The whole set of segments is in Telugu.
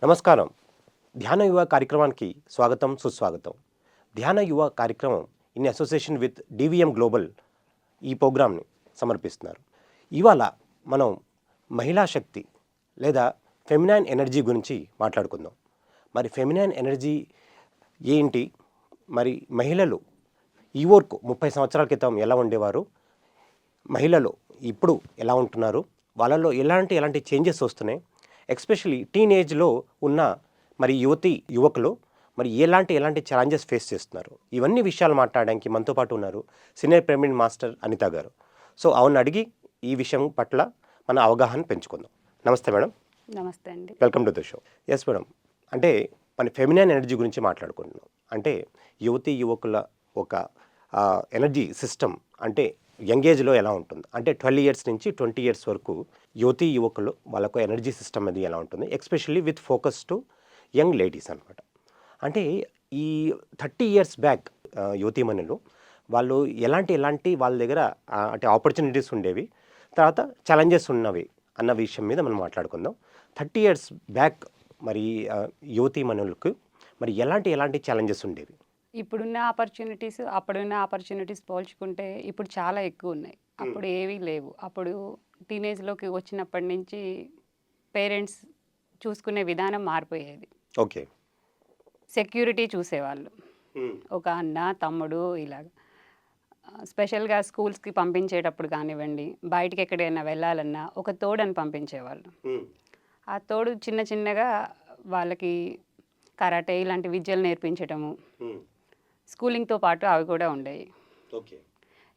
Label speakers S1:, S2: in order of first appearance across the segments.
S1: నమస్కారం. ధ్యాన యువ కార్యక్రమానికి స్వాగతం, సుస్వాగతం. ధ్యాన యువ కార్యక్రమం in association with DVM global ఈ ప్రోగ్రామ్ని సమర్పిస్తున్నారు. ఇవాళ మనం మహిళా శక్తి లేదా ఫెమినైన్ ఎనర్జీ గురించి మాట్లాడుకుందాం. మరి ఫెమినైన్ ఎనర్జీ ఏంటి? మరి మహిళలు ఈవోర్కు 30 సంవత్సరాల క్రితం ఎలా ఉండేవారు? మహిళలు ఇప్పుడు ఎలా ఉంటున్నారు? వాళ్ళలో ఎలాంటి చేంజెస్ వస్తున్నాయి? ఎస్పెషలీ టీనేజ్లో ఉన్న మరి యువకులు మరి ఎలాంటి ఛాలెంజెస్ ఫేస్ చేస్తున్నారు? ఇవన్నీ విషయాలు మాట్లాడడానికి మనతో పాటు ఉన్నారు సీనియర్ పిరమిడ్ మాస్టర్ అనిత గారు. సో అవును అడిగి ఈ విషయం పట్ల మన అవగాహన పెంచుకుందాం. నమస్తే మేడం.
S2: నమస్తే అండి.
S1: Welcome to the show. Yes madam, అంటే మన ఫెమినైన్ ఎనర్జీ గురించి మాట్లాడుకుంటున్నాం. అంటే యువకుల ఒక ఎనర్జీ సిస్టమ్ అంటే యంగ్ ఏజ్లో ఎలా ఉంటుంది, అంటే 12 ఇయర్స్ నుంచి 20 ఇయర్స్ వరకు యువకులు వాళ్ళకు ఎనర్జీ సిస్టమ్ అది ఎలా ఉంటుంది, especially with focus to young ladies అనమాట. అంటే ఈ 30 ఇయర్స్ బ్యాక్ యువతీమణులు వాళ్ళు ఎలాంటి వాళ్ళ దగ్గర అంటే ఆపర్చునిటీస్ ఉండేవి, తర్వాత ఛాలెంజెస్ ఉన్నవి అన్న విషయం మీద మనం మాట్లాడుకుందాం. 30 ఇయర్స్ బ్యాక్ మరి యువతీమణులకు మరి ఎలాంటి ఛాలెంజెస్ ఉండేవి?
S2: ఇప్పుడున్న అప్పుడున్న ఆపర్చునిటీస్ పోల్చుకుంటే ఇప్పుడు చాలా ఎక్కువ ఉన్నాయి. అప్పుడు ఏవీ లేవు. అప్పుడు టీనేజ్లోకి వచ్చినప్పటి నుంచి పేరెంట్స్ చూసుకునే విధానం మారిపోయేది.
S1: ఓకే.
S2: సెక్యూరిటీ చూసేవాళ్ళు, ఒక అన్న తమ్ముడు ఇలాగ. స్పెషల్గా స్కూల్స్కి పంపించేటప్పుడు కానివ్వండి, బయటికి ఎక్కడైనా వెళ్ళాలన్నా ఒక తోడని పంపించేవాళ్ళు. ఆ తోడు చిన్నగా వాళ్ళకి కరాటే ఇలాంటి విద్యలు నేర్పించటము, స్కూలింగ్తో పాటు అవి కూడా ఉండేవి.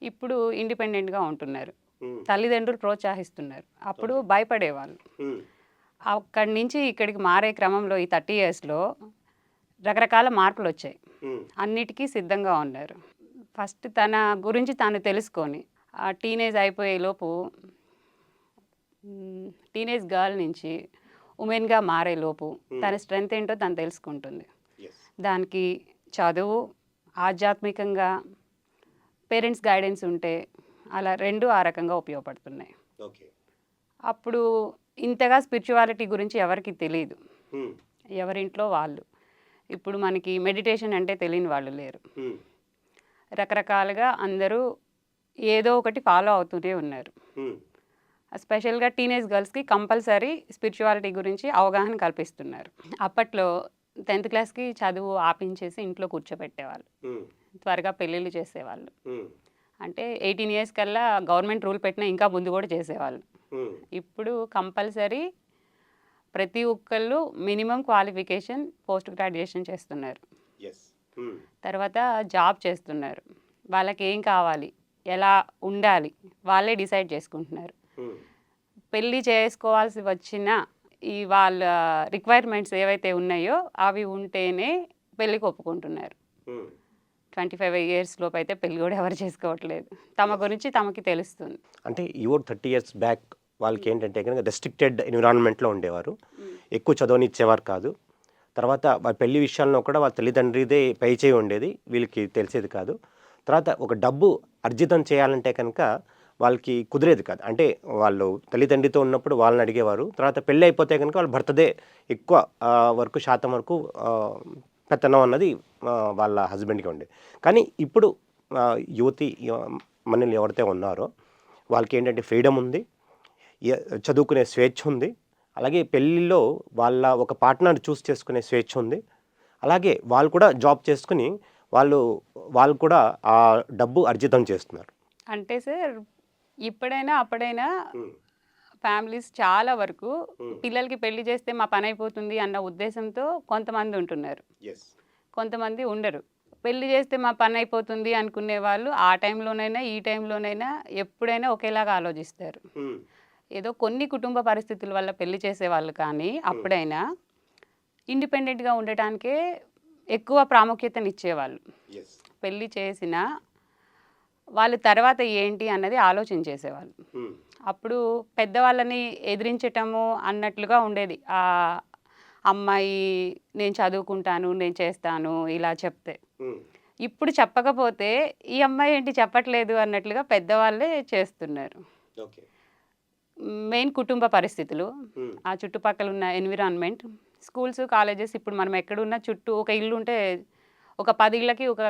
S2: ఇప్పుడు ఇండిపెండెంట్గా ఉంటున్నారు, తల్లిదండ్రులు ప్రోత్సహిస్తున్నారు. అప్పుడు భయపడేవాళ్ళు. అక్కడి నుంచి ఇక్కడికి మారే క్రమంలో ఈ 30 ఇయర్స్లో రకరకాల మార్పులు వచ్చాయి. అన్నిటికీ సిద్ధంగా ఉన్నారు. ఫస్ట్ తన గురించి తాను తెలుసుకొని ఆ టీనేజ్ అయిపోయేలోపు టీనేజ్ గర్ల్ నుంచి ఉమెన్గా మారేలోపు తన స్ట్రెంగ్త్ ఏంటో తను తెలుసుకుంటుంది. దానికి చదువు, ఆధ్యాత్మికంగా పేరెంట్స్ గైడెన్స్ ఉంటే అలా రెండు ఆ రకంగా ఉపయోగపడుతున్నాయి. అప్పుడు ఇంతగా స్పిరిచువాలిటీ గురించి ఎవరికి తెలియదు, ఎవరింట్లో వాళ్ళు. ఇప్పుడు మనకి మెడిటేషన్ అంటే తెలియని వాళ్ళు లేరు. రకరకాలుగా అందరూ ఏదో ఒకటి ఫాలో అవుతూనే ఉన్నారు. స్పెషల్గా టీనేజ్ గర్ల్స్కి కంపల్సరీ స్పిరిచువాలిటీ గురించి అవగాహన కల్పిస్తున్నారు. అప్పట్లో 10th క్లాస్కి చదువు ఆపించేసి ఇంట్లో కూర్చోబెట్టేవాళ్ళు, త్వరగా పెళ్ళిళ్ళు చేసేవాళ్ళు. అంటే 18 ఇయర్స్ కల్లా గవర్నమెంట్ రూల్ పెట్టినా ఇంకా ముందు కూడా చేసేవాళ్ళు. ఇప్పుడు కంపల్సరీ ప్రతి ఒక్కళ్ళు మినిమం క్వాలిఫికేషన్ పోస్ట్ గ్రాడ్యుయేషన్ చేస్తున్నారు, తర్వాత జాబ్ చేస్తున్నారు. వాళ్ళకి ఏం కావాలి, ఎలా ఉండాలి వాళ్ళే డిసైడ్ చేసుకుంటున్నారు. పెళ్ళి చేసుకోవాల్సి వచ్చిన ఈ వాళ్ళ రిక్వైర్మెంట్స్ ఏవైతే ఉన్నాయో అవి ఉంటేనే పెళ్ళికి ఒప్పుకుంటున్నారు. 25 ఇయర్స్ లోపు అయితే పెళ్ళి కూడా ఎవరు చేసుకోవట్లేదు. తమ గురించి తమకి తెలుస్తుంది.
S1: అంటే 30 ఇయర్స్ బ్యాక్ వాళ్ళకి ఏంటంటే కనుక రెస్ట్రిక్టెడ్ ఎన్విరాన్మెంట్లో ఉండేవారు, ఎక్కువ చదవనిచ్చేవారు కాదు. తర్వాత వాళ్ళ పెళ్లి విషయాల్లో కూడా వాళ్ళ తల్లిదండ్రిదే పై చేయి ఉండేది, వీళ్ళకి తెలిసేది కాదు. తర్వాత ఒక డబ్బు అర్జితం చేయాలంటే కనుక వాళ్ళకి కుదిరేది కాదు. అంటే వాళ్ళు తల్లిదండ్రితో ఉన్నప్పుడు వాళ్ళని అడిగేవారు, తర్వాత పెళ్ళి అయిపోతే కనుక వాళ్ళ భర్తదే ఎక్కువ శాతం వరకు పెత్తనం అన్నది వాళ్ళ హస్బెండ్కి ఉండేది. కానీ ఇప్పుడు మనల్ని ఎవరైతే ఉన్నారో వాళ్ళకి ఏంటంటే ఫ్రీడమ్ ఉంది, చదువుకునే స్వేచ్ఛ ఉంది, అలాగే పెళ్ళిలో వాళ్ళ ఒక పార్ట్నర్ చూస్ చేసుకునే స్వేచ్ఛ ఉంది. అలాగే వాళ్ళు కూడా జాబ్ చేసుకుని వాళ్ళు కూడా ఆ డబ్బు అర్జితం చేస్తున్నారు.
S2: అంటే సార్ ఇప్పుడైనా అప్పుడైనా ఫ్యామిలీస్ చాలా వరకు పిల్లలకి పెళ్లి చేస్తే మా పని అయిపోతుంది అన్న ఉద్దేశంతో కొంతమంది ఉంటున్నారు, కొంతమంది ఉండరు. పెళ్లి చేస్తే మా పని అయిపోతుంది అనుకునే వాళ్ళు ఆ టైంలోనైనా ఈ టైంలోనైనా ఎప్పుడైనా ఒకేలాగా ఆలోచిస్తారు. ఏదో కొన్ని కుటుంబ పరిస్థితుల వల్ల పెళ్లి చేసేవాళ్ళు, కానీ అప్పుడైనా ఇండిపెండెంట్గా ఉండటానికే ఎక్కువ ప్రాముఖ్యతనిచ్చేవాళ్ళు. పెళ్లి చేసిన వాళ్ళు తర్వాత ఏంటి అన్నది ఆలోచించేసేవాళ్ళు. అప్పుడు పెద్దవాళ్ళని ఎదిరించటము అన్నట్లుగా ఉండేది. ఆ అమ్మాయి నేను చదువుకుంటాను, నేను చేస్తాను ఇలా చెప్తే. ఇప్పుడు చెప్పకపోతే ఈ అమ్మాయి ఏంటి చెప్పట్లేదు అన్నట్లుగా పెద్దవాళ్ళే చేస్తున్నారు. మెయిన్ కుటుంబ పరిస్థితులు, ఆ చుట్టుపక్కల ఉన్న ఎన్విరాన్మెంట్, స్కూల్స్ కాలేజెస్ ఇప్పుడు మనం ఎక్కడున్నా చుట్టూ ఒక ఇల్లు ఉంటే ఒక 10 ఇళ్ళకి ఒక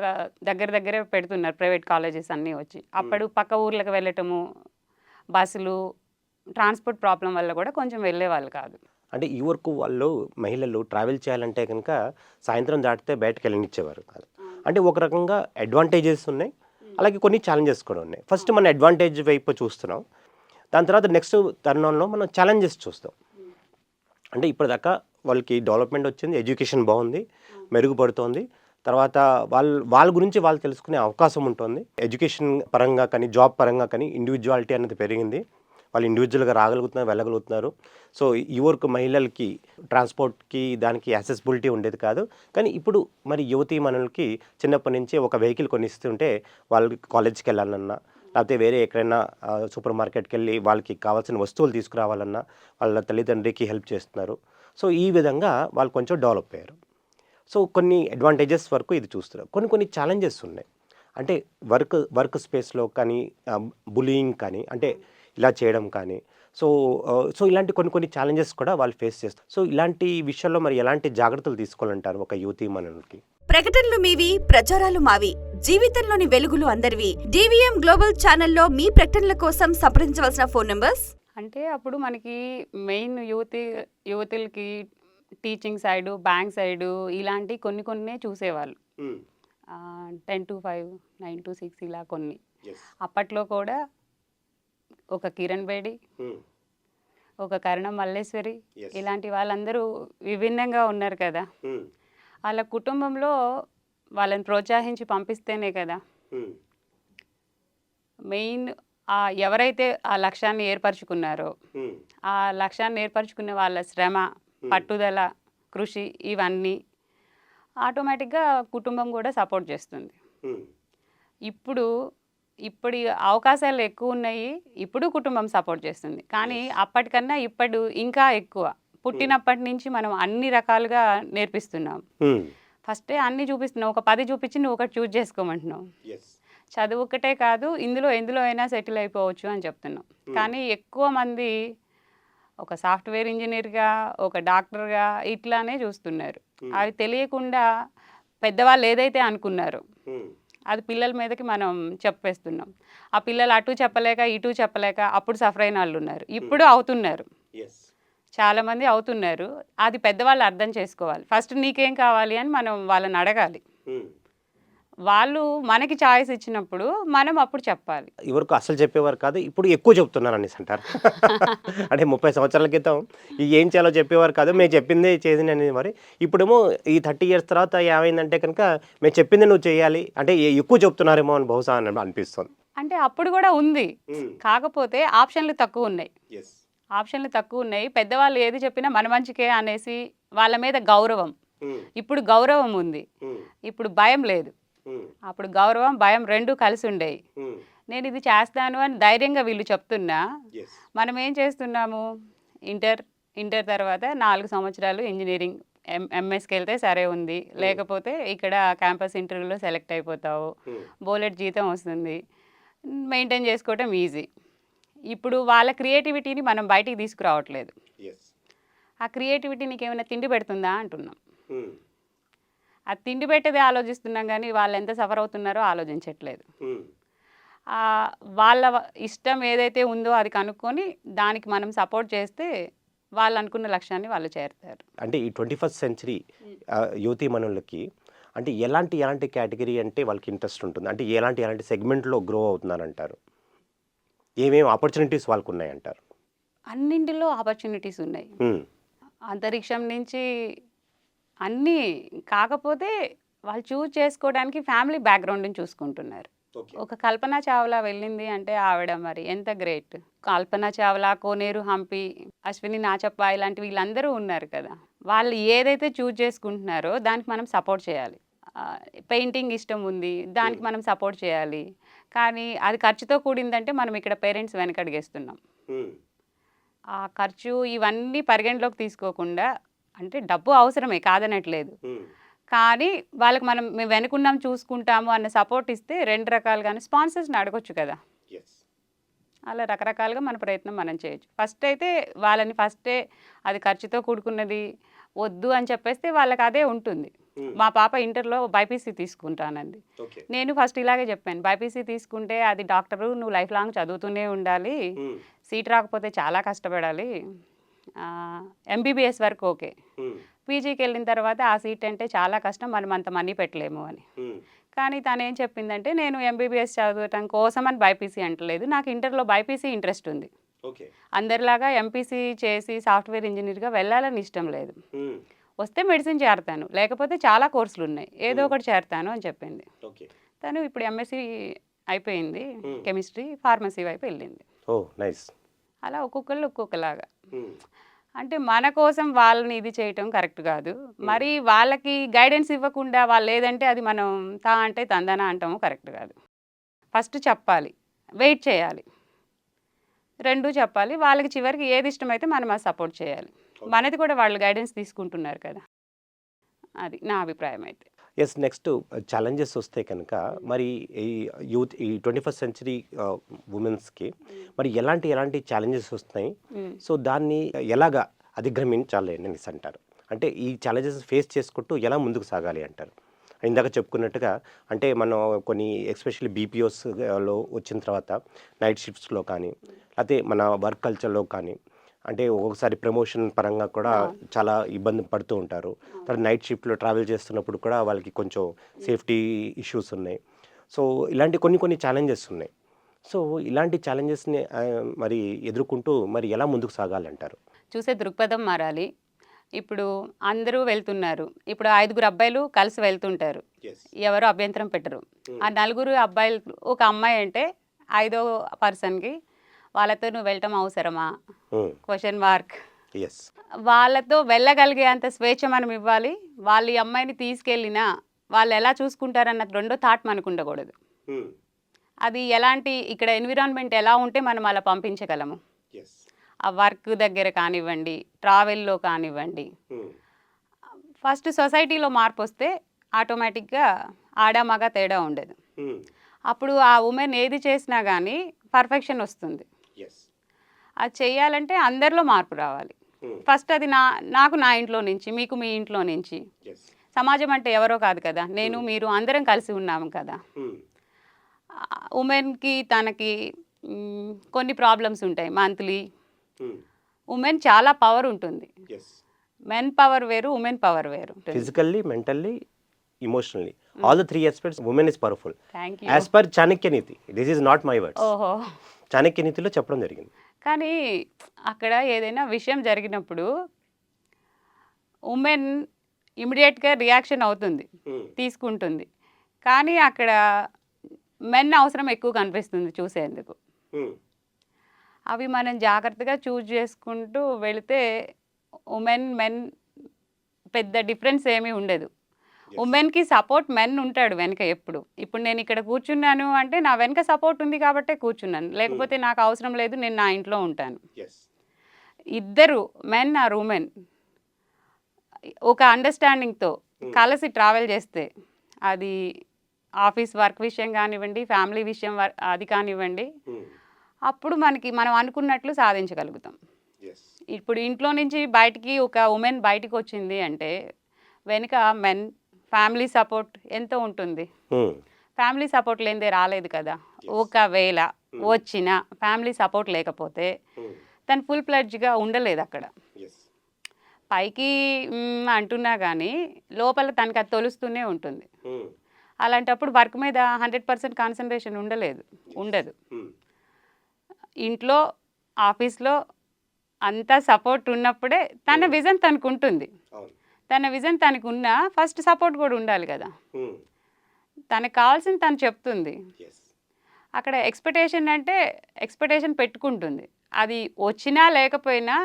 S2: దగ్గరే పెడుతున్నారు ప్రైవేట్ కాలేజెస్ అన్నీ వచ్చి. అప్పుడు పక్క ఊర్లకు వెళ్ళటము, బస్సులు, ట్రాన్స్‌పోర్ట్ ప్రాబ్లమ్ వల్ల కూడా కొంచెం వెళ్ళేవాళ్ళు కాదు.
S1: అంటే ఈ వరకు వాళ్ళు మహిళలు ట్రావెల్ చేయాలంటే కనుక సాయంత్రం దాటితే బయటకు వెళ్ళనిచ్చేవారు కాదు. అంటే ఒక రకంగా అడ్వాంటేజెస్ ఉన్నాయి, అలాగే కొన్ని ఛాలెంజెస్ కూడా ఉన్నాయి. ఫస్ట్ మన అడ్వాంటేజ్ వైపు చూస్తున్నాం, దాని తర్వాత నెక్స్ట్ తరుణంలో మనం ఛాలెంజెస్ చూస్తాం. అంటే ఇప్పటిదాకా వాళ్ళకి డెవలప్మెంట్ వచ్చింది, ఎడ్యుకేషన్ బాగుంది, మెరుగుపడుతోంది. తర్వాత వాళ్ళ గురించి వాళ్ళు తెలుసుకునే అవకాశం ఉంటుంది. ఎడ్యుకేషన్ పరంగా కానీ జాబ్ పరంగా కానీ ఇండివిజువాలిటీ అనేది పెరిగింది. వాళ్ళు ఇండివిజువల్గా రాగలుగుతున్నారు, వెళ్ళగలుగుతున్నారు. సో ఈ వరకు మహిళలకి ట్రాన్స్పోర్ట్కి దానికి యాక్సెసిబిలిటీ ఉండేది కాదు. కానీ ఇప్పుడు మరి యువతీమణులకి చిన్నప్పటి నుంచి ఒక వెహికల్ కొనిస్తుంటే వాళ్ళకి కాలేజ్కి వెళ్ళాలన్నా, లేకపోతే వేరే ఎక్కడైనా సూపర్ మార్కెట్కి వెళ్ళి వాళ్ళకి కావాల్సిన వస్తువులు తీసుకురావాలన్నా వాళ్ళ తల్లిదండ్రికి హెల్ప్ చేస్తున్నారు. సో ఈ విధంగా వాళ్ళు కొంచెం డెవలప్ అయ్యారు. సో కొన్ని అడ్వాంటేజెస్ వరకు ఇది చూస్తున్నారు. కొన్ని ఛాలెంజెస్ ఉన్నాయి. అంటే వర్క్ స్పేస్లో కానీ బులియింగ్ కానీ, అంటే ఇలా చేయడం కానీ, సో ఇలాంటి కొన్ని ఛాలెంజెస్ కూడా వాళ్ళు ఫేస్ చేస్తారు. సో ఇలాంటి విషయాల్లో మరి ఎలాంటి జాగ్రత్తలు తీసుకోవాలంటారు ఒక యువతీమణులకి?
S3: ప్రకటనలు మీవి, ప్రచారాలు మావి. జీవితంలోని వెలుగులు అందరివి. DVM గ్లోబల్ ఛానల్లో మీ ప్రకటనల కోసం సంప్రదించవలసిన ఫోన్ నంబర్స్.
S2: అంటే అప్పుడు మనకి మెయిన్ యువతులకి టీచింగ్ సైడు, బ్యాంక్ సైడు ఇలాంటి కొన్ని చూసేవాళ్ళు. 10 to 5, 9 to 6 ఇలా కొన్ని. అప్పట్లో కూడా ఒక కిరణ్ బేడి, ఒక కరణం మల్లేశ్వరి, ఇలాంటి వాళ్ళందరూ విభిన్నంగా ఉన్నారు కదా. వాళ్ళ కుటుంబంలో వాళ్ళని ప్రోత్సహించి పంపిస్తేనే కదా మెయిన్ ఎవరైతే ఆ లక్ష్యాన్ని ఏర్పరచుకున్నారో, ఆ లక్ష్యాన్ని ఏర్పరచుకునే వాళ్ళ శ్రమ, పట్టుదల, కృషి ఇవన్నీ ఆటోమేటిక్గా కుటుంబం కూడా సపోర్ట్ చేస్తుంది. ఇప్పుడు అవకాశాలు ఎక్కువ ఉన్నాయి, ఇప్పుడు కుటుంబం సపోర్ట్ చేస్తుంది. కానీ అప్పటికన్నా ఇప్పుడు ఇంకా ఎక్కువ. పుట్టినప్పటి నుంచి మనం అన్ని రకాలుగా నేర్పిస్తున్నాం. ఫస్టే అన్ని చూపిస్తున్నాం. ఒక 10 చూపించి నువ్వు ఒకటి చూజ్ చేసుకోమంటున్నావు. చదువు ఒకటే కాదు, ఎందులో అయినా సెటిల్ అయిపోవచ్చు అని చెప్తున్నాం. కానీ ఎక్కువ మంది ఒక సాఫ్ట్వేర్ ఇంజనీర్గా, ఒక డాక్టర్గా ఇట్లానే చూస్తున్నారు. అవి తెలియకుండా పెద్దవాళ్ళు ఏదైతే అనుకున్నారో అది పిల్లల మీదకి మనం చెప్పేస్తున్నాం. ఆ పిల్లలు అటు చెప్పలేక ఇటు చెప్పలేక అప్పుడు సఫర్ అయిన వాళ్ళు ఉన్నారు, ఇప్పుడు అవుతున్నారు, చాలామంది అవుతున్నారు. అది పెద్దవాళ్ళు అర్థం చేసుకోవాలి. ఫస్ట్ నీకేం కావాలి అని మనం వాళ్ళని అడగాలి. వాళ్ళు మనకి చాయిస్ ఇచ్చినప్పుడు మనం అప్పుడు చెప్పాలి.
S1: ఇవరకు అసలు చెప్పేవారు కాదు, ఇప్పుడు ఎక్కువ చెప్తున్నారు అనేసి అంటారు. అంటే 30 సంవత్సరాల క్రితం ఏం చేయాలో చెప్పేవారు కాదు, మేము చెప్పిందే చేసింది అనేది. మరి ఇప్పుడేమో ఈ 30 years తర్వాత ఏమైందంటే కనుక మేము చెప్పింది నువ్వు చేయాలి అంటే ఎక్కువ చెప్తున్నారేమో అని బహుశా అనిపిస్తుంది.
S2: అంటే అప్పుడు కూడా ఉంది, కాకపోతే ఆప్షన్లు తక్కువ ఉన్నాయి. పెద్దవాళ్ళు ఏది చెప్పినా మన మంచికే అనేసి వాళ్ళ మీద గౌరవం. ఇప్పుడు గౌరవం ఉంది, ఇప్పుడు భయం లేదు. అప్పుడు గౌరవం, భయం రెండు కలిసి ఉండేవి. నేను ఇది చేస్తాను అని ధైర్యంగా వీళ్ళు చెప్తున్నా, మనం ఏం చేస్తున్నాము, ఇంటర్ తర్వాత 4 సంవత్సరాలు ఇంజనీరింగ్ ఎంఎస్కి వెళ్తే సరే ఉంది, లేకపోతే ఇక్కడ క్యాంపస్ ఇంటర్వ్యూలో సెలెక్ట్ అయిపోతావు, బోలెట్ జీతం వస్తుంది, మెయింటైన్ చేసుకోవటం ఈజీ. ఇప్పుడు వాళ్ళ క్రియేటివిటీని మనం బయటికి తీసుకురావట్లేదు. ఆ క్రియేటివిటీ నీకు ఏమైనా తిండి పెడుతుందా అంటున్నాం. అది తిండి పెట్టేదే ఆలోచిస్తున్నాం, కానీ వాళ్ళు ఎంత సఫర్ అవుతున్నారో ఆలోచించట్లేదు. వాళ్ళ ఇష్టం ఏదైతే ఉందో అది కనుక్కొని దానికి మనం సపోర్ట్ చేస్తే వాళ్ళు అనుకున్న లక్ష్యాన్ని వాళ్ళు చేరుతారు.
S1: అంటే ఈ 21st century యువతీమణులకి అంటే ఎలాంటి కేటగిరీ అంటే వాళ్ళకి ఇంట్రెస్ట్ ఉంటుంది, అంటే ఎలాంటి సెగ్మెంట్లో గ్రో అవుతున్నారంటారు, ఏమేమి ఆపర్చునిటీస్ వాళ్ళకు ఉన్నాయంటారు?
S2: అన్నింటిలో ఆపర్చునిటీస్ ఉన్నాయి, అంతరిక్షం నుంచి అన్నీ. కాకపోతే వాళ్ళు చూజ్ చేసుకోవడానికి ఫ్యామిలీ బ్యాక్గ్రౌండ్ని చూసుకుంటున్నారు. ఒక కల్పన చావ్లా వెళ్ళింది అంటే ఆవిడ మరి ఎంత గ్రేట్. కల్పన చావ్లా, కోనేరు హంపి, అశ్విని నాచప్ప ఇలాంటి వీళ్ళందరూ ఉన్నారు కదా. వాళ్ళు ఏదైతే చూజ్ చేసుకుంటున్నారో దానికి మనం సపోర్ట్ చేయాలి. పెయింటింగ్ ఇష్టం ఉంది, దానికి మనం సపోర్ట్ చేయాలి. కానీ అది ఖర్చుతో కూడిందంటే మనం ఇక్కడ పేరెంట్స్ వెనకడిగేస్తున్నాం. ఆ ఖర్చు ఇవన్నీ పరిగణలోకి తీసుకోకుండా, అంటే డబ్బు అవసరమే కాదనట్లేదు, కానీ వాళ్ళకి మేము వెనుకున్నాం చూసుకుంటాము అన్న సపోర్ట్ ఇస్తే 2 రకాలుగానే స్పాన్సర్స్ని అడగొచ్చు కదా. అలా రకరకాలుగా మన ప్రయత్నం మనం చేయొచ్చు. ఫస్టే అది ఖర్చుతో కూడుకున్నది, వద్దు అని చెప్పేస్తే వాళ్ళకి అదే ఉంటుంది. మా పాప ఇంటర్లో బైపీసీ తీసుకుంటానండి.
S1: ఓకే.
S2: నేను ఫస్ట్ ఇలాగే చెప్పాను, బైపీసీ తీసుకుంటే అది డాక్టరు, నువ్వు లైఫ్ లాంగ్ చదువుతూనే ఉండాలి, సీట్ రాకపోతే చాలా కష్టపడాలి, ఎంబీబీఎస్ వరకు ఓకే, పీజీకి వెళ్ళిన తర్వాత ఆ సీట్ అంటే చాలా కష్టం, మనం అంత మనీ పెట్టలేము అని. కానీ తను ఏం చెప్పిందంటే, నేను ఎంబీబీఎస్ చదవటం కోసం అని బైపీసీ అంటలేదు, నాకు ఇంటర్లో బైపీసీ ఇంట్రెస్ట్ ఉంది,
S1: ఓకే.
S2: అందరిలాగా ఎంపీసీ చేసి సాఫ్ట్వేర్ ఇంజనీర్గా వెళ్ళాలని ఇష్టం లేదు, వస్తే మెడిసిన్ చేరతాను, లేకపోతే చాలా కోర్సులు ఉన్నాయి, ఏదో ఒకటి చేరతాను అని చెప్పింది.
S1: ఓకే.
S2: తను ఇప్పుడు ఎంఎస్సీ అయిపోయింది, కెమిస్ట్రీ, ఫార్మసీ వైపు వెళ్ళింది.
S1: ఓ నైస్.
S2: అలా ఒక్కొక్కళ్ళు ఒక్కొక్కలాగా. అంటే మన కోసం వాళ్ళని ఇది చేయటం కరెక్ట్ కాదు, మరి వాళ్ళకి గైడెన్స్ ఇవ్వకుండా వాళ్ళు ఏదంటే అది మనం తా అంటే తందన అంటాము కరెక్ట్ కాదు. ఫస్ట్ చెప్పాలి, వెయిట్ చేయాలి, రెండూ చెప్పాలి, వాళ్ళకి చివరికి ఏది ఇష్టమైతే మనం అది సపోర్ట్ చేయాలి. మనది కూడా వాళ్ళు గైడెన్స్ తీసుకుంటున్నారు కదా, అది నా అభిప్రాయం అయితే.
S1: ఎస్, నెక్స్ట్ ఛాలెంజెస్ వస్తే కనుక మరి ఈ యూత్, ఈ 21st సెంచరీ ఉమెన్స్కి మరి ఎలాంటి ఛాలెంజెస్ వస్తున్నాయి, సో దాన్ని ఎలాగా అధిగమించాలి అనేసి అంటారు? అంటే ఈ ఛాలెంజెస్ ఫేస్ చేసుకుంటూ ఎలా ముందుకు సాగాలి అంటారు? ఇందాక చెప్పుకున్నట్టుగా అంటే మనం కొన్ని ఎస్పెషల్లీ బీపీఓస్లో వచ్చిన తర్వాత నైట్ షిఫ్ట్స్లో కానీ, లేకపోతే మన వర్క్ కల్చర్లో కానీ, అంటే ఒక్కొక్కసారి ప్రమోషన్ పరంగా కూడా చాలా ఇబ్బంది పడుతూ ఉంటారు. తర్వాత నైట్ షిఫ్ట్లో ట్రావెల్ చేస్తున్నప్పుడు కూడా వాళ్ళకి కొంచెం సేఫ్టీ ఇష్యూస్ ఉన్నాయి. సో ఇలాంటి కొన్ని ఛాలెంజెస్ ఉన్నాయి. సో ఇలాంటి ఛాలెంజెస్ని మరి ఎదుర్కొంటూ మరి ఎలా ముందుకు సాగాలంటారు?
S2: చూసే దృక్పథం మారాలి. ఇప్పుడు అందరూ వెళ్తున్నారు, ఇప్పుడు 5 అబ్బాయిలు కలిసి వెళ్తుంటారు, ఎవరు అభ్యంతరం పెట్టరు. ఆ 4 అబ్బాయిలు ఒక అమ్మాయి అంటే 5వ పర్సన్కి వాళ్ళతో నువ్వు వెళ్ళటం అవసరమా, క్వశ్చన్ మార్క్. వాళ్ళతో వెళ్ళగలిగే అంత స్వేచ్ఛ మనం ఇవ్వాలి. వాళ్ళు ఈ అమ్మాయిని తీసుకెళ్ళినా వాళ్ళు ఎలా చూసుకుంటారన్నది రెండో థాట్ మనకు ఉండకూడదు. అది ఎలాంటి ఇక్కడ ఎన్విరాన్మెంట్ ఎలా ఉంటే మనం అలా పంపించగలము. ఆ వర్క్ దగ్గర కానివ్వండి, ట్రావెల్లో కానివ్వండి, ఫస్ట్ సొసైటీలో మార్పు వస్తే ఆటోమేటిక్గా ఆడ మగ తేడా ఉండదు. అప్పుడు ఆ ఉమెన్ ఏది చేసినా కానీ పర్ఫెక్షన్ వస్తుంది. అది చేయాలంటే అందరిలో మార్పు రావాలి. ఫస్ట్ అది నాకు నా ఇంట్లో నుంచి, మీకు మీ ఇంట్లో నుంచి. సమాజం అంటే ఎవరో కాదు కదా, నేను మీరు అందరం కలిసి ఉన్నాము కదా. ఉమెన్కి తనకి కొన్ని ప్రాబ్లమ్స్ ఉంటాయి మంత్లీ. ఉమెన్ చాలా పవర్ ఉంటుంది, మెన్ పవర్ వేరు, ఉమెన్ పవర్ వేరు.
S1: Physically, mentally, emotionally, all the 3 aspects women is powerful.
S2: Thank you.
S1: As per Chanakya Niti, this is not my words,
S2: ఓహో.
S1: చాణక్య నీతిలో చెప్పడం జరిగింది.
S2: కానీ అక్కడ ఏదైనా విషయం జరిగినప్పుడు ఉమెన్ ఇమీడియట్గా రియాక్షన్ అవుతుంది, తీసుకుంటుంది. కానీ అక్కడ మెన్ అవసరం ఎక్కువ కనిపిస్తుంది చూసేందుకు. అవి మనం జాగ్రత్తగా చూజ్ చేసుకుంటూ వెళితే ఉమెన్ మెన్ పెద్ద డిఫరెన్స్ ఏమీ ఉండదు. ఉమెన్కి సపోర్ట్ మెన్ ఉంటాడు వెనక ఎప్పుడు. ఇప్పుడు నేను ఇక్కడ కూర్చున్నాను అంటే నా వెనక సపోర్ట్ ఉంది కాబట్టే కూర్చున్నాను, లేకపోతే నాకు అవసరం లేదు, నేను నా ఇంట్లో ఉంటాను. ఇద్దరు మెన్ ఆర్ ఉమెన్ ఒక అండర్స్టాండింగ్తో కలిసి ట్రావెల్ చేస్తే, అది ఆఫీస్ వర్క్ విషయం కానివ్వండి, ఫ్యామిలీ విషయం అది కానివ్వండి, అప్పుడు మనం అనుకున్నట్లు సాధించగలుగుతాం. ఇప్పుడు ఇంట్లో నుంచి బయటికి ఒక ఉమెన్ బయటికి వచ్చింది అంటే వెనుక మెన్ ఫ్యామిలీ సపోర్ట్ ఎంతో ఉంటుంది. ఫ్యామిలీ సపోర్ట్ లేనిదే రాలేదు కదా. ఒకవేళ వచ్చిన ఫ్యామిలీ సపోర్ట్ లేకపోతే తను ఫుల్ ప్లెడ్జ్గా ఉండలేదు అక్కడ. పైకి అంటున్నా కానీ లోపల తనకు అది తొలుస్తూనే ఉంటుంది. అలాంటప్పుడు వర్క్ మీద 100% కాన్సన్ట్రేషన్ ఉండదు. ఇంట్లో ఆఫీస్లో అంతా సపోర్ట్ ఉన్నప్పుడే తన విజన్ తనకు ఉంటుంది. తన విజన్ తనకు ఉన్నా ఫస్ట్ సపోర్ట్ కూడా ఉండాలి కదా. తనకు కావాల్సింది తను చెప్తుంది. అక్కడ ఎక్స్పెక్టేషన్ అంటే ఎక్స్పెక్టేషన్ పెట్టుకుంటుంది. అది వచ్చినా లేకపోయినా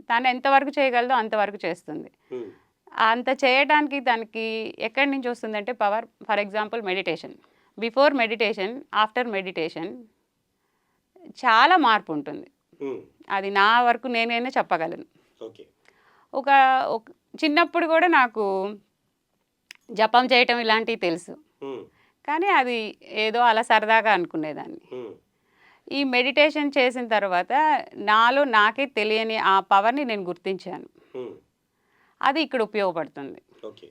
S2: తను ఎంతవరకు చేయగలదో అంతవరకు చేస్తుంది. అంత చేయడానికి తనకి ఎక్కడి నుంచి వస్తుందంటే power. For example meditation, before meditation, after meditation చాలా మార్పు ఉంటుంది. అది నా వరకు నేనైనా చెప్పగలను. ఒక చిన్నప్పుడు కూడా నాకు జపం చేయటం ఇలాంటివి తెలుసు, కానీ అది ఏదో అలా సరదాగా అనుకునేదాన్ని. ఈ మెడిటేషన్ చేసిన తర్వాత నాలో నాకే తెలియని ఆ పవర్ని నేను గుర్తించాను. అది ఇక్కడ ఉపయోగపడుతుంది.
S1: ఓకే.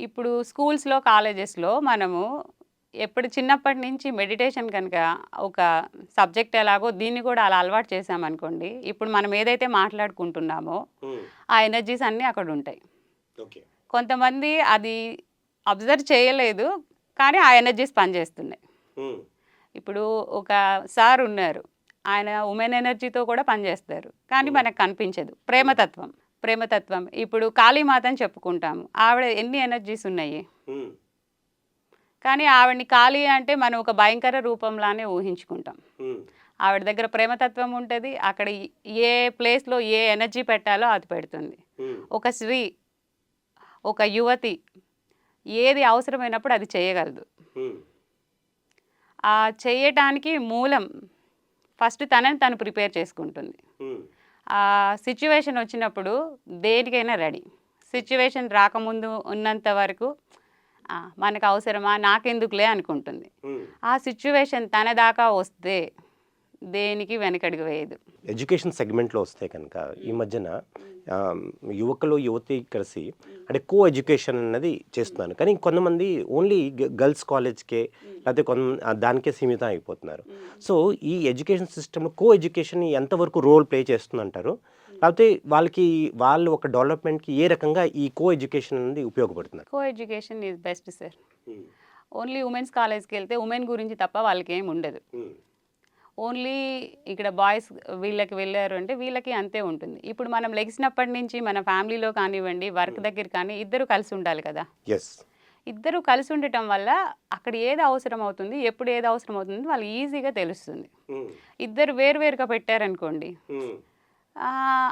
S2: ఇప్పుడు స్కూల్స్లో కాలేజెస్లో మనము ఎప్పుడు చిన్నప్పటి నుంచి మెడిటేషన్ కనుక ఒక సబ్జెక్ట్ ఎలాగో దీన్ని కూడా అలా అలవాటు చేసామనుకోండి, ఇప్పుడు మనం ఏదైతే మాట్లాడుకుంటున్నామో ఆ ఎనర్జీస్ అన్నీ అక్కడ ఉంటాయి.
S1: ఓకే.
S2: కొంతమంది అది అబ్జర్వ్ చేయలేదు, కానీ ఆ ఎనర్జీస్ పనిచేస్తున్నాయి. ఇప్పుడు ఒక సార్ ఉన్నారు, ఆయన ఉమెన్ ఎనర్జీతో కూడా పనిచేస్తారు, కానీ మనకు కనిపించదు. ప్రేమతత్వం ఇప్పుడు కాళీమాత అని చెప్పుకుంటాము. ఆవిడ ఎన్ని ఎనర్జీస్ ఉన్నాయి, కానీ ఆవిడని కాళీ అంటే మనం ఒక భయంకర రూపంలానే ఊహించుకుంటాం. ఆవిడ దగ్గర ప్రేమతత్వం ఉంటుంది. అక్కడ ఏ ప్లేస్లో ఏ ఎనర్జీ పెట్టాలో అది పెడుతుంది. ఒక స్త్రీ, ఒక యువతి ఏది అవసరమైనప్పుడు అది చేయగలదు. ఆ చేయటానికి మూలం ఫస్ట్ తనని తను ప్రిపేర్ చేసుకుంటుంది. ఆ సిచ్యువేషన్ వచ్చినప్పుడు దేనికైనా రెడీ. సిచ్యువేషన్ రాకముందు ఉన్నంత వరకు మనకు అవసరమా, నాకెందుకులే అనుకుంటుంది. ఆ సిచ్యువేషన్ తన దాకా వస్తే దేనికి వెనకడుగు వేయదు.
S1: ఎడ్యుకేషన్ సెగ్మెంట్లో వస్తే కనుక ఈ మధ్యన యువకులు యువతి కలిసి అంటే కో ఎడ్యుకేషన్ అన్నది చేస్తున్నాను, కానీ కొంతమంది ఓన్లీ గర్ల్స్ కాలేజ్కే లేకపోతే దానికే సీమితం అయిపోతున్నారు. సో ఈ ఎడ్యుకేషన్ సిస్టంలో కో ఎడ్యుకేషన్ ఎంతవరకు రోల్ ప్లే చేస్తుందంటారు, లేకపోతే వాళ్ళు ఒక డెవలప్మెంట్కి ఏ రకంగా ఈ కో ఎడ్యుకేషన్ అనేది ఉపయోగపడుతున్నారు?
S2: Co education is best sir. Only women's కాలేజ్కి వెళ్తే ఉమెన్ గురించి తప్ప వాళ్ళకి ఏం ఉండదు. ఓన్లీ ఇక్కడ బాయ్స్ వీళ్ళకి వెళ్ళారు అంటే వీళ్ళకి అంతే ఉంటుంది. ఇప్పుడు మనం లెగిసినప్పటి నుంచి మన ఫ్యామిలీలో కానివ్వండి, వర్క్ దగ్గర కానీ ఇద్దరు కలిసి ఉండాలి కదా. ఇద్దరు కలిసి ఉండటం వల్ల అక్కడ ఏది అవసరం అవుతుంది, ఎప్పుడు ఏది అవసరం అవుతుంది వాళ్ళు ఈజీగా తెలుస్తుంది. ఇద్దరు వేరువేరుగా పెట్టారనుకోండి,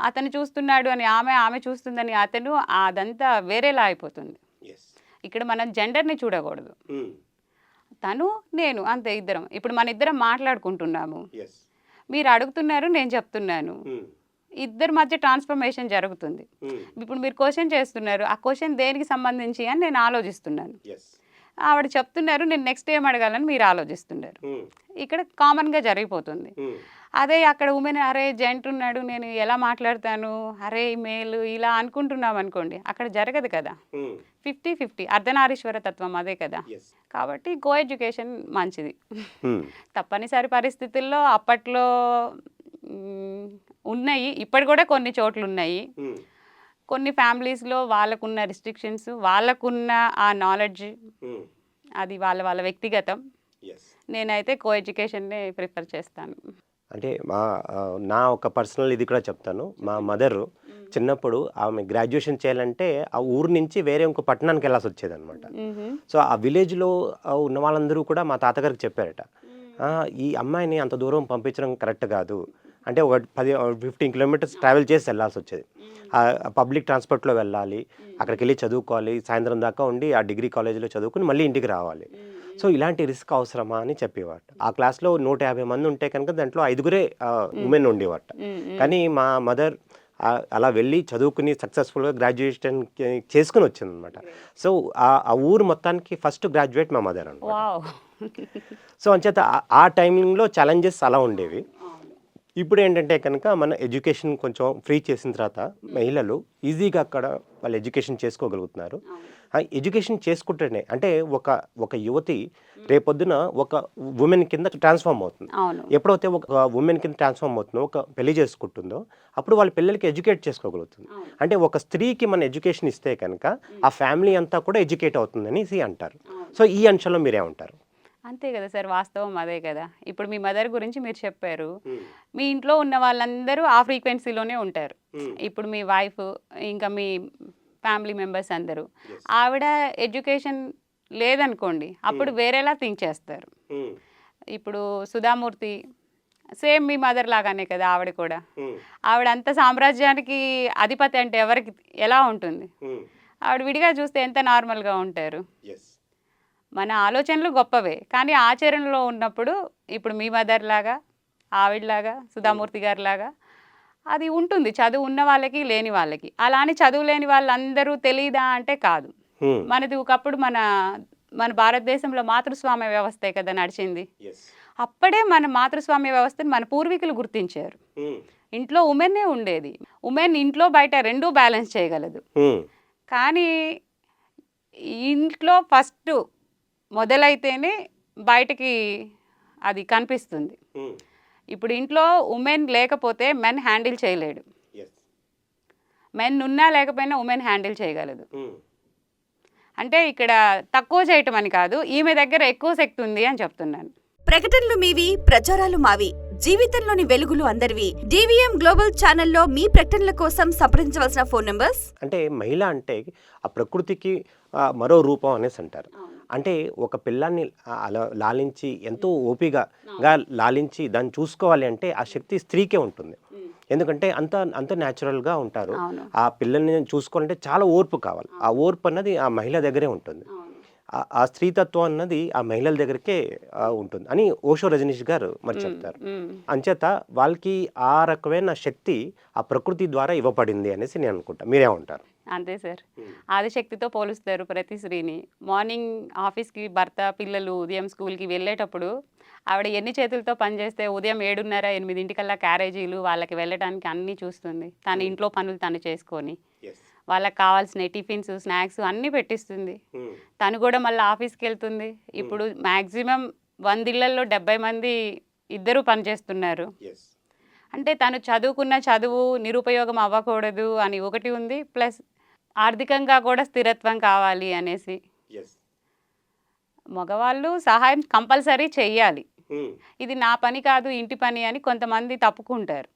S2: అతను చూస్తున్నాడు అని ఆమె చూస్తుందని అతను, అదంతా వేరేలా అయిపోతుంది. ఇక్కడ మనం జెండర్ని చూడకూడదు. తను నేను అంతే, ఇద్దరం. ఇప్పుడు మన ఇద్దరం మాట్లాడుకుంటున్నాము, మీరు అడుగుతున్నారు, నేను చెప్తున్నాను, ఇద్దరి మధ్య ట్రాన్స్ఫర్మేషన్ జరుగుతుంది. ఇప్పుడు మీరు క్వశ్చన్ చేస్తున్నారు, ఆ క్వశ్చన్ దేనికి సంబంధించి అని నేను ఆలోచిస్తున్నాను. ఆవిడ చెప్తున్నారు, నేను నెక్స్ట్ ఏం అడగాలని మీరు ఆలోచిస్తున్నారు. ఇక్కడ కామన్గా జరిగిపోతుంది. అదే అక్కడ ఉమెన్ అరే జెంట్ ఉన్నాడు, నేను ఎలా మాట్లాడతాను, అరే మేలు ఇలా అనుకుంటున్నాం అనుకోండి, అక్కడ జరగదు కదా. 50-50 అర్ధనారీశ్వర తత్వం అదే కదా. కాబట్టి కో ఎడ్యుకేషన్ మంచిది. తప్పనిసరి పరిస్థితుల్లో అప్పట్లో ఉన్నాయి, ఇప్పటి కూడా కొన్ని చోట్ల ఉన్నాయి. కొన్ని ఫ్యామిలీస్లో వాళ్ళకున్న రిస్ట్రిక్షన్స్, వాళ్ళకున్న ఆ నాలెడ్జ్ అది వాళ్ళ వ్యక్తిగతం. నేనైతే కో ఎడ్యుకేషన్నే ప్రిఫర్ చేస్తాను.
S1: అంటే నా ఒక పర్సనల్ ఇది కూడా చెప్తాను. మా మదర్ చిన్నప్పుడు ఆమె గ్రాడ్యుయేషన్ చేయాలంటే ఆ ఊరు నుంచి వేరే ఇంకో పట్టణానికి వెళ్ళాల్సి వచ్చేది అనమాట. సో ఆ విలేజ్లో ఉన్న వాళ్ళందరూ కూడా మా తాతగారికి చెప్పారట, ఈ అమ్మాయిని అంత దూరం పంపించడం కరెక్ట్ కాదు, అంటే ఒక 15 కిలోమీటర్స్ ట్రావెల్ చేసి వెళ్ళాల్సి వచ్చేది. పబ్లిక్ ట్రాన్స్పోర్ట్లో వెళ్ళాలి, అక్కడికి వెళ్ళి చదువుకోవాలి, సాయంత్రం దాకా ఉండి ఆ డిగ్రీ కాలేజీలో చదువుకుని మళ్ళీ ఇంటికి రావాలి. సో ఇలాంటి రిస్క్ అవసరమా అని చెప్పేవాట. ఆ క్లాస్లో 150 మంది ఉంటే కనుక దాంట్లో 5గురే ఉమెన్ ఉండేవాట. కానీ మా మదర్ అలా వెళ్ళి చదువుకుని సక్సెస్ఫుల్గా గ్రాడ్యుయేషన్ చేసుకుని వచ్చింది అనమాట. సో ఆ ఊరు మొత్తానికి ఫస్ట్ గ్రాడ్యుయేట్ మా మదర్ అనమాట. సో అంచేత ఆ టైమింగ్లో ఛాలెంజెస్ అలా ఉండేవి. ఇప్పుడు ఏంటంటే కనుక మన ఎడ్యుకేషన్ కొంచెం ఫ్రీ చేసిన తర్వాత మహిళలు ఈజీగా అక్కడ వాళ్ళు ఎడ్యుకేషన్ చేసుకోగలుగుతున్నారు. ఎడ్యుకేషన్ చేసుకుంటేనే అంటే ఒక యువతి రేపొద్దున ఒక ఉమెన్ కింద ట్రాన్స్ఫార్మ్ అవుతుంది. ఎప్పుడైతే ఒక ఉమెన్ కింద ట్రాన్స్ఫార్మ్ అవుతుందో, ఒక పెళ్లి చేసుకుంటుందో, అప్పుడు వాళ్ళ పిల్లలకి ఎడ్యుకేట్ చేసుకోగలుగుతుంది. అంటే ఒక స్త్రీకి మన ఎడ్యుకేషన్ ఇస్తే కనుక ఆ ఫ్యామిలీ అంతా కూడా ఎడ్యుకేట్ అవుతుందని అంటారు. సో ఈ అంశంలో మీరేమంటారు?
S2: అంతే కదా సార్, వాస్తవం అదే కదా. ఇప్పుడు మీ మదర్ గురించి మీరు చెప్పారు, మీ ఇంట్లో ఉన్న వాళ్ళందరూ ఆ ఫ్రీక్వెన్సీలోనే ఉంటారు. ఇప్పుడు మీ వైఫ్ ఇంకా మీ ఫ్యామిలీ మెంబర్స్ అందరూ, ఆవిడ ఎడ్యుకేషన్ లేదనుకోండి, అప్పుడు వేరేలా థింక్ చేస్తారు. ఇప్పుడు సుధామూర్తి సేమ్ మీ మదర్ లాగానే కదా ఆవిడ కూడా. ఆవిడ అంత సామ్రాజ్యానికి అధిపతి అంటే ఎవరికి ఎలా ఉంటుంది? ఆవిడ విడిగా చూస్తే ఎంత నార్మల్గా ఉంటారు. మన ఆలోచనలు గొప్పవే, కానీ ఆచరణలో ఉన్నప్పుడు ఇప్పుడు మీ మదర్ లాగా, ఆవిడలాగా, సుధామూర్తి గారి లాగా అది ఉంటుంది. చదువు ఉన్న వాళ్ళకి, లేని వాళ్ళకి. అలా అని చదువు లేని వాళ్ళందరూ తెలియదా అంటే కాదు. మనది ఒకప్పుడు మన భారతదేశంలో మాతృస్వామ్య వ్యవస్థే కదా నడిచింది. అప్పుడే మన మాతృస్వామ్య వ్యవస్థను మన పూర్వీకులు గుర్తించారు. ఇంట్లో ఉమెన్నే ఉండేది. ఉమెన్ ఇంట్లో బయట రెండూ బ్యాలెన్స్ చేయగలదు. కానీ ఇంట్లో ఫస్ట్ మొదలైతేనే బయటికి అది కనిపిస్తుంది. ఇప్పుడు ఇంట్లో ఉమెన్ లేకపోతే మెన్ హ్యాండిల్ చేయలేడు. మెన్ ఉన్నా లేకపోయినా ఉమెన్ హ్యాండిల్ చేయగలదు. అంటే ఇక్కడ తక్కువ చేయటం అని కాదు, ఈమె దగ్గర ఎక్కువ శక్తి ఉంది అని చెప్తున్నాను.
S3: ప్రకటనలు మీవి, ప్రచారాలు మావి. జీవితంలోని వెలుగులు అందరివి. డివిఎం గ్లోబల్ ఛానల్లో మీ ప్రకటనల కోసం సంప్రదించవలసిన ఫోన్ నంబర్స్.
S1: అంటే మహిళ అంటే ఆ ప్రకృతికి మరో రూపం అనేసి అంటారు. అంటే ఒక పిల్లాన్ని అలా లాలించి ఎంతో ఓపికగా లాలించి దాన్ని చూసుకోవాలి అంటే ఆ శక్తి స్త్రీకే ఉంటుంది. ఎందుకంటే అంత న్యాచురల్గా ఉంటారు. ఆ పిల్లల్ని చూసుకోవాలంటే చాలా ఓర్పు కావాలి. ఆ ఓర్పు అన్నది ఆ మహిళ దగ్గరే ఉంటుంది. ఆ స్త్రీతత్వం అన్నది ఆ మహిళల దగ్గరికే ఉంటుంది అని ఓషో రజనీష్ గారు మరి చెప్తారు. అంచేత వాళ్ళకి ఆ రకమైన శక్తి ఆ ప్రకృతి ద్వారా ఇవ్వబడింది అనేసి నేను అనుకుంటా. మీరేమంటారు?
S2: అంతే సార్, ఆదిశక్తితో పోలుస్తారు ప్రతి స్త్రీని. మార్నింగ్ ఆఫీస్కి భర్త పిల్లలు ఉదయం స్కూల్కి వెళ్ళేటప్పుడు ఆవిడ ఎన్ని చేతులతో పనిచేస్తే ఉదయం 7:30, 8 క్యారేజీలు వాళ్ళకి వెళ్ళడానికి అన్నీ చూస్తుంది. తన ఇంట్లో పనులు తను చేసుకొని వాళ్ళకి కావాల్సిన టిఫిన్స్ స్నాక్స్ అన్నీ పెట్టిస్తుంది. తను కూడా మళ్ళీ ఆఫీస్కి వెళ్తుంది. ఇప్పుడు మ్యాక్సిమం 100 ఇళ్లలో 70 మంది ఇద్దరు పనిచేస్తున్నారు. అంటే తను చదువుకున్న చదువు నిరుపయోగం అవ్వకూడదు అని ఒకటి ఉంది, ప్లస్ ఆర్థికంగా కూడా స్థిరత్వం కావాలి అనేసి. మగవాళ్ళు సహాయం కంపల్సరీ చెయ్యాలి. ఇది నా పని కాదు ఇంటి పని అని కొంతమంది తప్పుకుంటారు.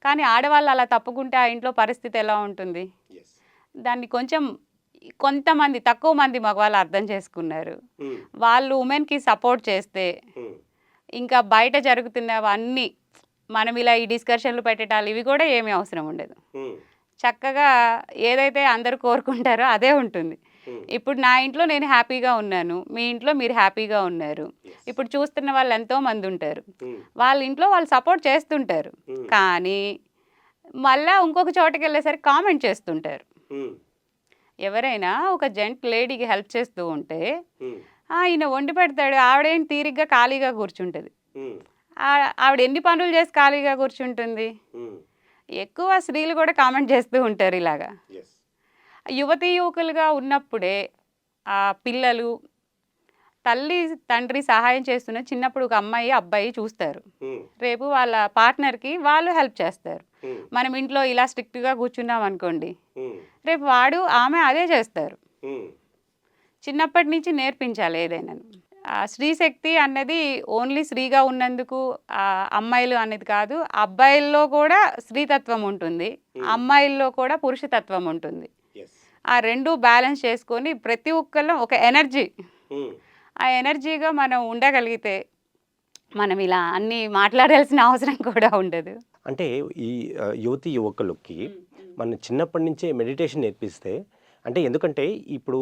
S2: కానీ ఆడవాళ్ళు అలా తప్పుకుంటే ఆ ఇంట్లో పరిస్థితి ఎలా ఉంటుంది? దాన్ని కొంతమంది తక్కువ మంది మగవాళ్ళు అర్థం చేసుకున్నారు. వాళ్ళు ఉమెన్కి సపోర్ట్ చేస్తే ఇంకా బయట జరుగుతున్నవన్నీ మనం ఇలా ఈ డిస్కషన్లు పెట్టాలి ఇవి కూడా ఏమీ అవసరం ఉండదు. చక్కగా ఏదైతే అందరూ కోరుకుంటారో అదే ఉంటుంది. ఇప్పుడు నా ఇంట్లో నేను హ్యాపీగా ఉన్నాను, మీ ఇంట్లో మీరు హ్యాపీగా ఉన్నారు. ఇప్పుడు చూస్తున్న వాళ్ళు ఎంతో మంది ఉంటారు. వాళ్ళ ఇంట్లో వాళ్ళు సపోర్ట్ చేస్తుంటారు, కానీ మళ్ళా ఇంకొక చోటకి వెళ్ళేసరికి కామెంట్ చేస్తుంటారు. ఎవరైనా ఒక జెంట్ లేడీకి హెల్ప్ చేస్తూ ఉంటే ఈయన వండి పెడతాడు, ఆవిడేం తీరిగ్గా ఖాళీగా కూర్చుంటుంది. ఆవిడ ఎన్ని పనులు చేసి ఖాళీగా కూర్చుంటుంది? ఎక్కువ స్త్రీలు కూడా కామెంట్ చేస్తూ ఉంటారు ఇలాగా. యువతీ యువకులుగా ఉన్నప్పుడే ఆ పిల్లలు తల్లి తండ్రి సహాయం చేస్తున్న చిన్నప్పుడు ఒక అమ్మాయి అబ్బాయి చూస్తారు. రేపు వాళ్ళ పార్ట్నర్కి వాళ్ళు హెల్ప్ చేస్తారు. మనం ఇంట్లో ఇలా స్ట్రిక్ట్గా కూర్చున్నాం అనుకోండి, రేపు వాడు ఆమె అదే చేస్తారు. చిన్నప్పటి నుంచి నేర్పించాలి ఏదైనా. స్త్రీ శక్తి అన్నది ఓన్లీ స్త్రీగా ఉన్నందుకు అమ్మాయిలు అనేది కాదు, అబ్బాయిల్లో కూడా స్త్రీతత్వం ఉంటుంది, అమ్మాయిల్లో కూడా పురుషతత్వం ఉంటుంది. ఆ రెండు బ్యాలెన్స్ చేసుకొని ప్రతి ఒక్కళ్ళం ఒక ఎనర్జీ, ఆ ఎనర్జీగా మనం ఉండగలిగితే మనం ఇలా అన్నీ మాట్లాడాల్సిన అవసరం కూడా ఉండదు.
S1: అంటే ఈ యువతి యువకులకి మన చిన్నప్పటి నుంచే మెడిటేషన్ నేర్పిస్తే, అంటే ఎందుకంటే ఇప్పుడు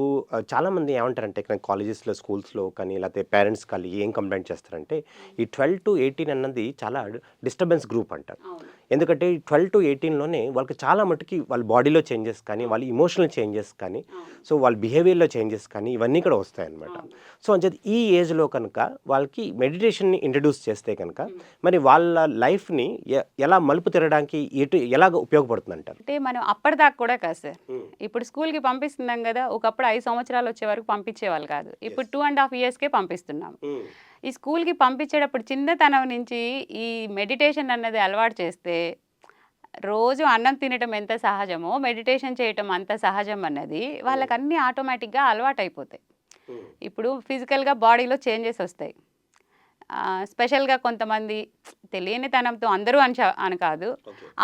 S1: చాలామంది ఏమంటారంటే కాలేజెస్లో స్కూల్స్లో కానీ లేకపోతే పేరెంట్స్ కానీ ఏం కంప్లైంట్ చేస్తారంటే ఈ 12 to 18 అన్నది చాలా డిస్టర్బెన్స్ గ్రూప్ అంటారు. ఎందుకంటే 12 to 18లోనే వాళ్ళకి చాలా మటుకి వాళ్ళ బాడీలో చేంజెస్ కానీ వాళ్ళ ఇమోషనల్ చేంజెస్ కానీ సో వాళ్ళ బిహేవియర్లో చేంజెస్ కానీ ఇవన్నీ కూడా వస్తాయన్నమాట. సో అంటే ఈ ఏజ్లో కనుక వాళ్ళకి మెడిటేషన్ని ఇంట్రడ్యూస్ చేస్తే కనుక మరి వాళ్ళ లైఫ్ని ఎలా మలుపు తిరగడానికి ఎలాగ ఉపయోగపడుతుంది అంటారు?
S2: అంటే మనం అప్పటిదాకా కూడా కాదు సార్, ఇప్పుడు స్కూల్కి పంపిస్తున్నాం కదా, ఒకప్పుడు 5 సంవత్సరాలు వచ్చే వరకు పంపించేవాళ్ళు కాదు, ఇప్పుడు 2.5 yearsకే పంపిస్తున్నాం. ఈ స్కూల్కి పంపించేటప్పుడు చిన్నతనం నుంచి ఈ మెడిటేషన్ అన్నది అలవాటు చేస్తే రోజు అన్నం తినటం ఎంత సహజమో మెడిటేషన్ చేయటం అంత సహజం అన్నది వాళ్ళకి అన్నీ ఆటోమేటిక్గా అలవాటు అయిపోతాయి. ఇప్పుడు ఫిజికల్గా బాడీలో చేంజెస్ వస్తాయి. స్పెషల్గా కొంతమంది తెలియని తనంతో అందరూ అని కాదు,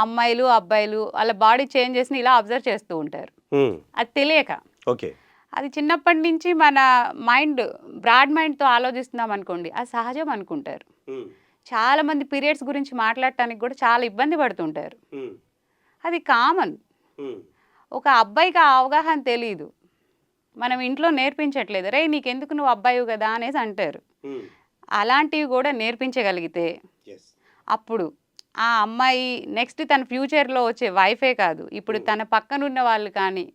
S2: అమ్మాయిలు అబ్బాయిలు వాళ్ళ బాడీ చేంజెస్ని ఇలా అబ్జర్వ్ చేస్తూ ఉంటారు, అది తెలియక. అది చిన్నప్పటి నుంచి మన బ్రాడ్ మైండ్తో ఆలోచిస్తున్నాం అనుకోండి, అది సహజం అనుకుంటారు. చాలామంది పీరియడ్స్ గురించి మాట్లాడటానికి కూడా చాలా ఇబ్బంది పడుతుంటారు, అది కామన్. ఒక అబ్బాయికి ఆ అవగాహన తెలియదు, మనం ఇంట్లో నేర్పించట్లేదు, రే నీకెందుకు నువ్వు అబ్బాయి కదా అనేసి అంటారు. అలాంటివి కూడా నేర్పించగలిగితే అప్పుడు ఆ అమ్మాయి నెక్స్ట్ తన ఫ్యూచర్లో వచ్చే వైఫే కాదు, ఇప్పుడు తన పక్కనున్న వాళ్ళు కానీ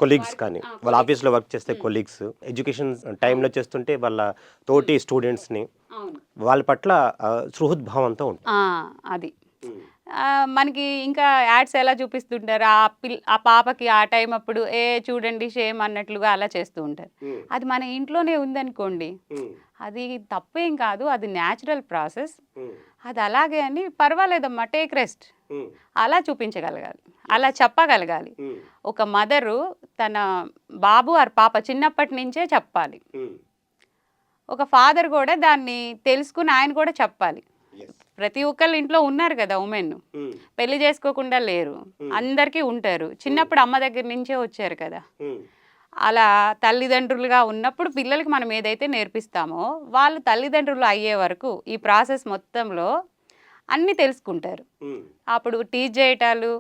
S1: కొలీగ్స్ కానీ వాళ్ళ ఆఫీస్లో వర్క్ చేస్తే కొలీగ్స్, ఎడ్యుకేషన్ టైంలో చేస్తుంటే వాళ్ళ తోటి స్టూడెంట్స్ని వాళ్ళ పట్ల సుహృద్భావంతో ఉంటుంది.
S2: అది మనకి ఇంకా యాడ్స్ ఎలా చూపిస్తుంటారు, ఆ పాపకి ఆ టైం అప్పుడు చూడండి షేమ్ అన్నట్లుగా అలా చేస్తూ ఉంటారు. అది మన ఇంట్లోనే ఉందనుకోండి, అది తప్పేం కాదు, అది న్యాచురల్ ప్రాసెస్, అది అలాగే అని పర్వాలేదమ్మా, టేక్ రెస్ట్, అలా చూపించగలగాలి, అలా చెప్పగలగాలి. ఒక మదరు తన బాబు ఆర్ పాప చిన్నప్పటి నుంచే చెప్పాలి. ఒక ఫాదర్ కూడా దాన్ని తెలుసుకుని ఆయన కూడా చెప్పాలి. ప్రతి ఒక్కళ్ళ ఇంట్లో ఉన్నారు కదా ఉమెన్, పెళ్లి చేసుకోకుండా లేరు, అందరికీ ఉంటారు, చిన్నప్పుడు అమ్మ దగ్గర నుంచే వచ్చారు కదా. అలా తల్లిదండ్రులుగా ఉన్నప్పుడు పిల్లలకి మనం ఏదైతే నేర్పిస్తామో వాళ్ళు తల్లిదండ్రులు అయ్యే వరకు ఈ ప్రాసెస్ మొత్తంలో అన్నీ తెలుసుకుంటారు. అప్పుడు టీచ్ చేయటాలు,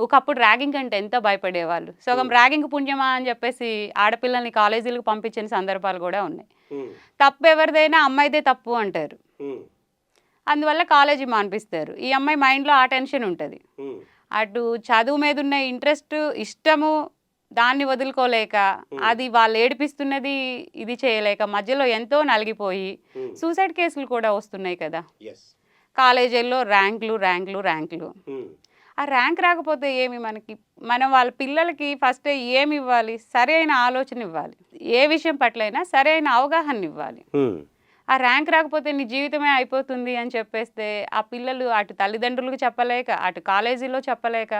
S2: ఒకప్పుడు ర్యాగింగ్ అంటే ఎంత భయపడేవాళ్ళు, సగం ర్యాగింగ్ పుణ్యమా అని చెప్పేసి ఆడపిల్లల్ని కాలేజీలకు పంపించిన సందర్భాలు కూడా ఉన్నాయి. తప్పు ఎవరిదైనా అమ్మాయిదే తప్పు అంటారు, అందువల్ల కాలేజీ మానిపిస్తారు. ఈ అమ్మాయి మైండ్లో ఆ టెన్షన్ ఉంటుంది. అటు చదువు మీద ఉన్న ఇంట్రెస్ట్, ఇష్టము, దాన్ని వదులుకోలేక, అది వాళ్ళు ఏడిపిస్తున్నది ఇది చేయలేక మధ్యలో ఎంతో నలిగిపోయి సూసైడ్ కేసులు కూడా వస్తున్నాయి కదా. కాలేజీల్లో ర్యాంకులు ర్యాంకులు ర్యాంకులు. ఆ ర్యాంక్ రాకపోతే ఏమి, మనం వాళ్ళ పిల్లలకి ఫస్ట్ ఏమి ఇవ్వాలి, సరైన ఆలోచన ఇవ్వాలి, ఏ విషయం పట్లైనా సరైన అవగాహన ఇవ్వాలి. ఆ ర్యాంక్ రాకపోతే నీ జీవితమే అయిపోతుంది అని చెప్పేస్తే ఆ పిల్లలు అటు తల్లిదండ్రులకు చెప్పలేక, అటు కాలేజీలో చెప్పలేక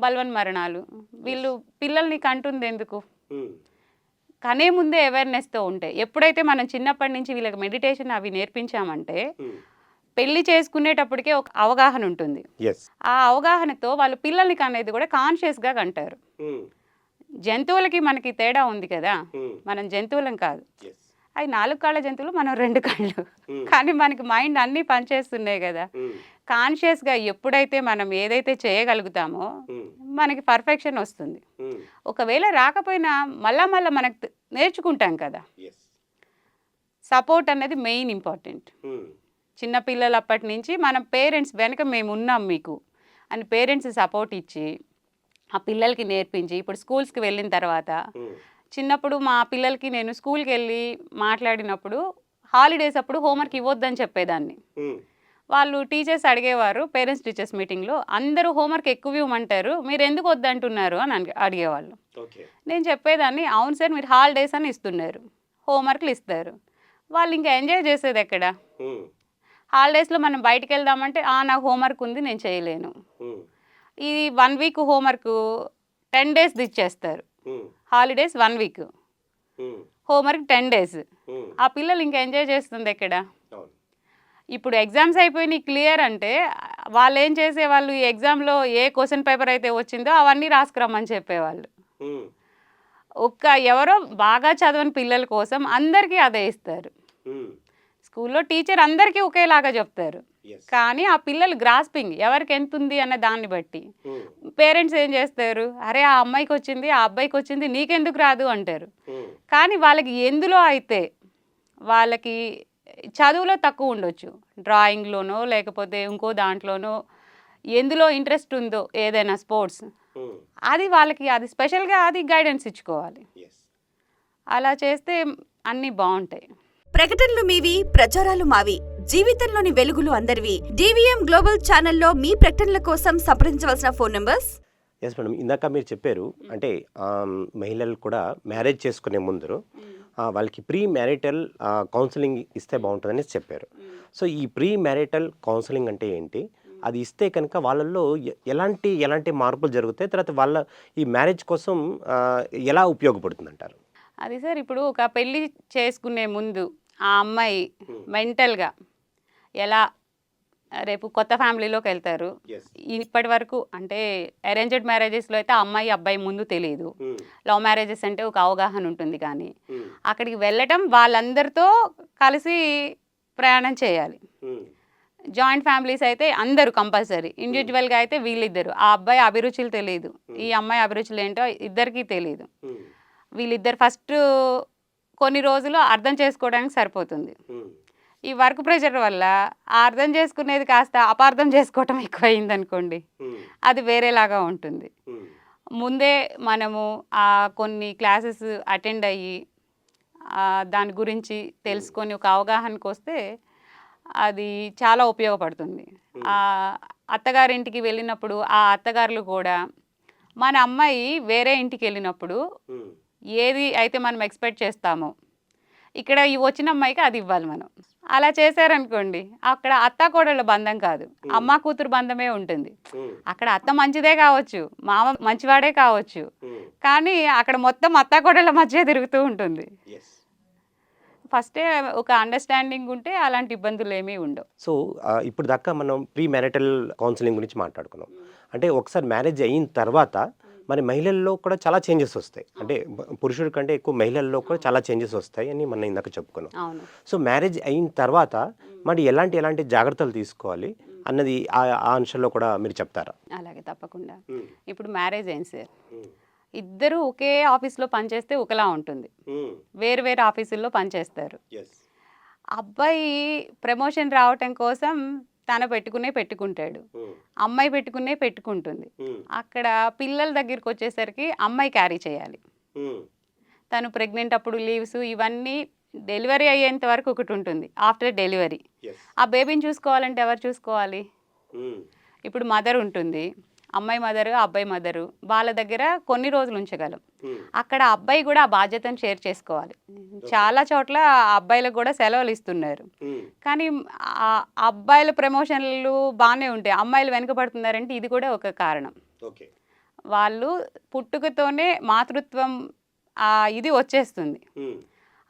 S2: బలవన్ మరణాలు. వీళ్ళు పిల్లల్ని కంటుంది ఎందుకు? కనే ముందే అవేర్నెస్తో ఉంటే, ఎప్పుడైతే మనం చిన్నప్పటి నుంచి వీళ్ళకి మెడిటేషన్ అవి నేర్పించామంటే పెళ్లి చేసుకునేటప్పటికే ఒక అవగాహన ఉంటుంది. ఆ అవగాహనతో వాళ్ళు పిల్లల్ని కనేది కూడా కాన్షియస్గా కంటారు. జంతువులకి మనకి తేడా ఉంది కదా, మనం జంతువులం కాదు, అవి 4 కాళ్ళ జంతువులు, మనం 2 కాళ్ళు, కానీ మనకి మైండ్ అన్నీ పనిచేస్తున్నాయి కదా. కాన్షియస్గా ఎప్పుడైతే మనం ఏదైతే చేయగలుగుతామో మనకి పర్ఫెక్షన్ వస్తుంది. ఒకవేళ రాకపోయినా మళ్ళా మనకు నేర్చుకుంటాం కదా. సపోర్ట్ అనేది మెయిన్ ఇంపార్టెంట్. చిన్నపిల్లలు అప్పటి నుంచి మనం పేరెంట్స్ వెనక మేము ఉన్నాం మీకు అని పేరెంట్స్ సపోర్ట్ ఇచ్చి ఆ పిల్లలకి నేర్పించి, ఇప్పుడు స్కూల్స్కి వెళ్ళిన తర్వాత, చిన్నప్పుడు మా పిల్లలకి నేను స్కూల్కి వెళ్ళి మాట్లాడినప్పుడు హాలిడేస్ అప్పుడు హోంవర్క్ ఇవ్వద్దని చెప్పేదాన్ని. వాళ్ళు టీచర్స్ అడిగేవారు, పేరెంట్స్ టీచర్స్ మీటింగ్లో, అందరూ హోంవర్క్ ఎక్కువ ఇవ్వమంటారు, మీరు ఎందుకు వద్దంటున్నారు అని అడిగేవాళ్ళు. నేను చెప్పేదాన్ని, అవును సార్, మీరు హాలిడేస్ అని ఇస్తున్నారు, హోంవర్క్లు ఇస్తారు, వాళ్ళు ఇంకా ఎంజాయ్ చేసేది ఎక్కడ? హాలిడేస్లో మనం బయటికి వెళ్దామంటే నాకు హోంవర్క్ ఉంది, నేను చేయలేను. ఈ 1 వీక్ హోంవర్క్ 10 days ఇచ్చేస్తారు, హాలిడేస్ 1 week, హోంవర్క్ 10 days. ఆ పిల్లలు ఇంకా ఎంజాయ్ చేస్తుంది ఎక్కడ? ఇప్పుడు ఎగ్జామ్స్ అయిపోయినాయి క్లియర్ అంటే వాళ్ళు ఏం చేసేవాళ్ళు, ఈ ఎగ్జామ్లో ఏ క్వశ్చన్ పేపర్ అయితే వచ్చిందో అవన్నీ రాసుకురమ్మని చెప్పేవాళ్ళు. ఎవరో బాగా చదవని పిల్లల కోసం అందరికీ అదే ఇస్తారు. స్కూల్లో టీచర్ అందరికీ ఒకేలాగా చెప్తారు, కానీ ఆ పిల్లలు గ్రాస్పింగ్ ఎవరికి ఎంత ఉంది అన్న దాన్ని బట్టి పేరెంట్స్ ఏం చేస్తారు, అరే ఆ అమ్మాయికి వచ్చింది, ఆ అబ్బాయికి వచ్చింది, నీకెందుకు రాదు అంటారు. కానీ వాళ్ళకి ఎందులో అయితే, వాళ్ళకి చదువులో తక్కువ ఉండొచ్చు, డ్రాయింగ్లోనో లేకపోతే ఇంకో దాంట్లోనో ఎందులో ఇంట్రెస్ట్ ఉందో, ఏదైనా స్పోర్ట్స్, అది వాళ్ళకి అది స్పెషల్గా అది గైడెన్స్ ఇచ్చుకోవాలి. అలా చేస్తే అన్నీ బాగుంటాయి.
S3: ప్రకటనలు మీవి, ప్రచారాలు మావి, జీవితంలోని వెలుగులు అందరివి. DVM గ్లోబల్ ఛానల్లో మీ ప్రకటనల కోసం సంప్రదించవలసిన ఫోన్ నంబర్స్.
S1: ఎస్ మేడం, ఇందాక మీరు చెప్పారు అంటే మహిళలు కూడా మ్యారేజ్ చేసుకునే ముందు వాళ్ళకి ప్రీ మ్యారిటల్ కౌన్సిలింగ్ ఇస్తే బాగుంటుందని చెప్పారు. సో ఈ ప్రీ మ్యారిటల్ కౌన్సిలింగ్ అంటే ఏంటి, అది ఇస్తే కనుక వాళ్ళల్లో ఎలాంటి మార్పులు జరుగుతాయి, తర్వాత వాళ్ళ ఈ మ్యారేజ్ కోసం ఎలా ఉపయోగపడుతుంది అంటారు?
S2: అది సార్, ఇప్పుడు ఒక పెళ్ళి చేసుకునే ముందు ఆ అమ్మాయి మెంటల్గా ఎలా, రేపు కొత్త ఫ్యామిలీలోకి వెళ్తారు, ఇప్పటి వరకు అంటే అరేంజ్డ్ మ్యారేజెస్లో అయితే అమ్మాయి అబ్బాయి ముందు తెలియదు, లవ్ మ్యారేజెస్ అంటే ఒక అవగాహన ఉంటుంది, కానీ అక్కడికి వెళ్ళటం వాళ్ళందరితో కలిసి ప్రయాణం చేయాలి. జాయింట్ ఫ్యామిలీస్ అయితే అందరూ కంపల్సరీ, ఇండివిజువల్గా అయితే వీళ్ళిద్దరు, ఆ అబ్బాయి అభిరుచులు తెలియదు, ఈ అమ్మాయి అభిరుచులు ఏంటో ఇద్దరికీ తెలియదు, వీళ్ళిద్దరు ఫస్ట్ కొన్ని రోజులు అర్థం చేసుకోవడానికి సరిపోతుంది. ఈ వర్క్ ప్రెషర్ వల్ల అర్థం చేసుకునేది కాస్త అపార్థం చేసుకోవటం ఎక్కువైంది అనుకోండి, అది వేరేలాగా ఉంటుంది. ముందే మనము కొన్ని క్లాసెస్ అటెండ్ అయ్యి దాని గురించి తెలుసుకొని ఒక అవగాహనకు వస్తే అది చాలా ఉపయోగపడుతుంది. అత్తగారింటికి వెళ్ళినప్పుడు ఆ అత్తగారులు కూడా మన అమ్మాయి వేరే ఇంటికి వెళ్ళినప్పుడు ఏది అయితే మనం ఎక్స్పెక్ట్ చేస్తామో ఇక్కడ ఈ వచ్చిన అమ్మాయికి అది ఇవ్వాలి మనం. అలా చేశారనుకోండి అక్కడ అత్త కోడళ్ళ బంధం కాదు, అమ్మ కూతురు బంధమే ఉంటుంది. అక్కడ అత్త మంచిదే కావచ్చు, మామ మంచివాడే కావచ్చు, కానీ అక్కడ మొత్తం అత్త కోడళ్ళ మధ్య తిరుగుతూ ఉంటుంది. ఫస్టే ఒక అండర్స్టాండింగ్ ఉంటే అలాంటి ఇబ్బందులు ఏమీ ఉండవు.
S1: సో ఇప్పుడు దాకా మనం ప్రీ మ్యారిటల్ కౌన్సిలింగ్ గురించి మాట్లాడుకున్నాం. అంటే ఒకసారి మ్యారేజ్ అయిన తర్వాత మరి మహిళల్లో కూడా చాలా చేంజెస్ వస్తాయి. అంటే పురుషుడి కంటే ఎక్కువ మహిళల్లో కూడా చాలా చేంజెస్ వస్తాయి అని మనం ఇందాక చెప్పుకున్నాం.
S2: అవును.
S1: సో మ్యారేజ్ అయిన తర్వాత మరి ఎలాంటి జాగ్రత్తలు తీసుకోవాలి అన్నది ఆ అంశంలో కూడా మీరు చెప్తారా?
S2: అలాగే, తప్పకుండా. ఇప్పుడు మ్యారేజ్ అయింది సార్, ఇద్దరు ఒకే ఆఫీస్లో పనిచేస్తే ఒకలా ఉంటుంది, వేరు వేరు ఆఫీసుల్లో పనిచేస్తారు. అబ్బాయి ప్రమోషన్ రావటం కోసం తన పెట్టుకుంటాడు, అమ్మాయి పెట్టుకుంటుంది. అక్కడ పిల్లల దగ్గరికి వచ్చేసరికి అమ్మాయి క్యారీ చేయాలి. తను ప్రెగ్నెంట్ అప్పుడు లీవ్స్ ఇవన్నీ డెలివరీ అయ్యేంత వరకు ఒకటి ఉంటుంది. ఆఫ్టర్ డెలివరీ ఆ బేబీని చూసుకోవాలంటే ఎవరు చూసుకోవాలి? ఇప్పుడు మదర్ ఉంటుంది, అమ్మాయి మదరు అబ్బాయి మదరు, వాళ్ళ దగ్గర కొన్ని రోజులు ఉంచగలం. అక్కడ అబ్బాయి కూడా ఆ బాధ్యతను షేర్ చేసుకోవాలి. చాలా చోట్ల అబ్బాయిలకు కూడా సెలవులు ఇస్తున్నారు, కానీ అబ్బాయిల ప్రమోషన్లు బాగానే ఉంటాయి, అమ్మాయిలు వెనుకబడుతున్నారంటే ఇది కూడా ఒక కారణం. వాళ్ళు పుట్టుకతోనే మాతృత్వం ఇది వచ్చేస్తుంది.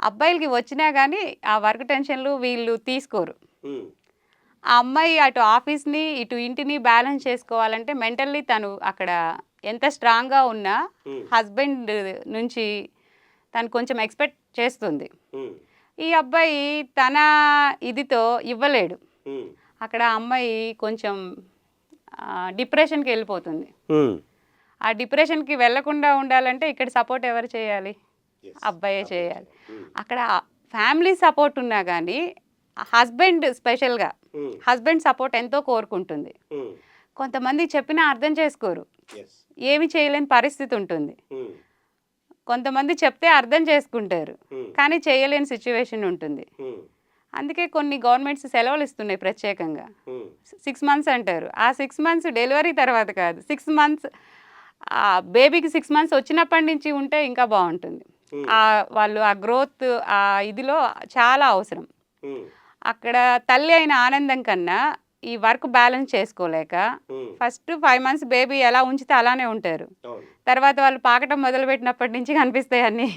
S2: అబ్బాయిలకి వచ్చినా కానీ ఆ వర్క్ టెన్షన్లు వీళ్ళు తీసుకోరు. ఆ అమ్మాయి అటు ఆఫీస్ని ఇటు ఇంటిని బ్యాలెన్స్ చేసుకోవాలంటే మెంటల్లీ తను అక్కడ ఎంత స్ట్రాంగ్గా ఉన్నా హస్బెండ్ నుంచి తను కొంచెం ఎక్స్పెక్ట్ చేస్తుంది. ఈ అబ్బాయి తన ఇదితో ఇవ్వలేడు. అక్కడ అమ్మాయి కొంచెం డిప్రెషన్కి వెళ్ళిపోతుంది. ఆ డిప్రెషన్కి వెళ్లకుండా ఉండాలంటే ఇక్కడ సపోర్ట్ ఎవరు చేయాలి? అబ్బాయే చేయాలి. అక్కడ ఫ్యామిలీ సపోర్ట్ ఉన్నా కానీ హస్బెండ్ స్పెషల్గా హస్బెండ్ సపోర్ట్ ఎంతో కోరుకుంటుంది. కొంతమంది చెప్పినా అర్థం చేసుకోరు, ఏమి చేయలేని పరిస్థితి ఉంటుంది. కొంతమంది చెప్తే అర్థం చేసుకుంటారు, కానీ చేయలేని సిచ్యువేషన్ ఉంటుంది. అందుకే కొన్ని గవర్నమెంట్స్ సెలవులు ఇస్తున్నాయి ప్రత్యేకంగా. 6 months అంటారు. ఆ 6 months డెలివరీ తర్వాత కాదు, 6 months బేబీకి 6 months వచ్చినప్పటి నుంచి ఉంటే ఇంకా బాగుంటుంది. వాళ్ళు ఆ గ్రోత్ ఆ ఇదిలో చాలా అవసరం. అక్కడ తల్లి అయిన ఆనందం కన్నా ఈ వర్క్ బ్యాలెన్స్ చేసుకోలేక ఫస్ట్ 5 months బేబీ ఎలా ఉంచితే అలానే ఉంటారు. తర్వాత వాళ్ళు పాకటం మొదలుపెట్టినప్పటి నుంచి కనిపిస్తాయి అన్నీ.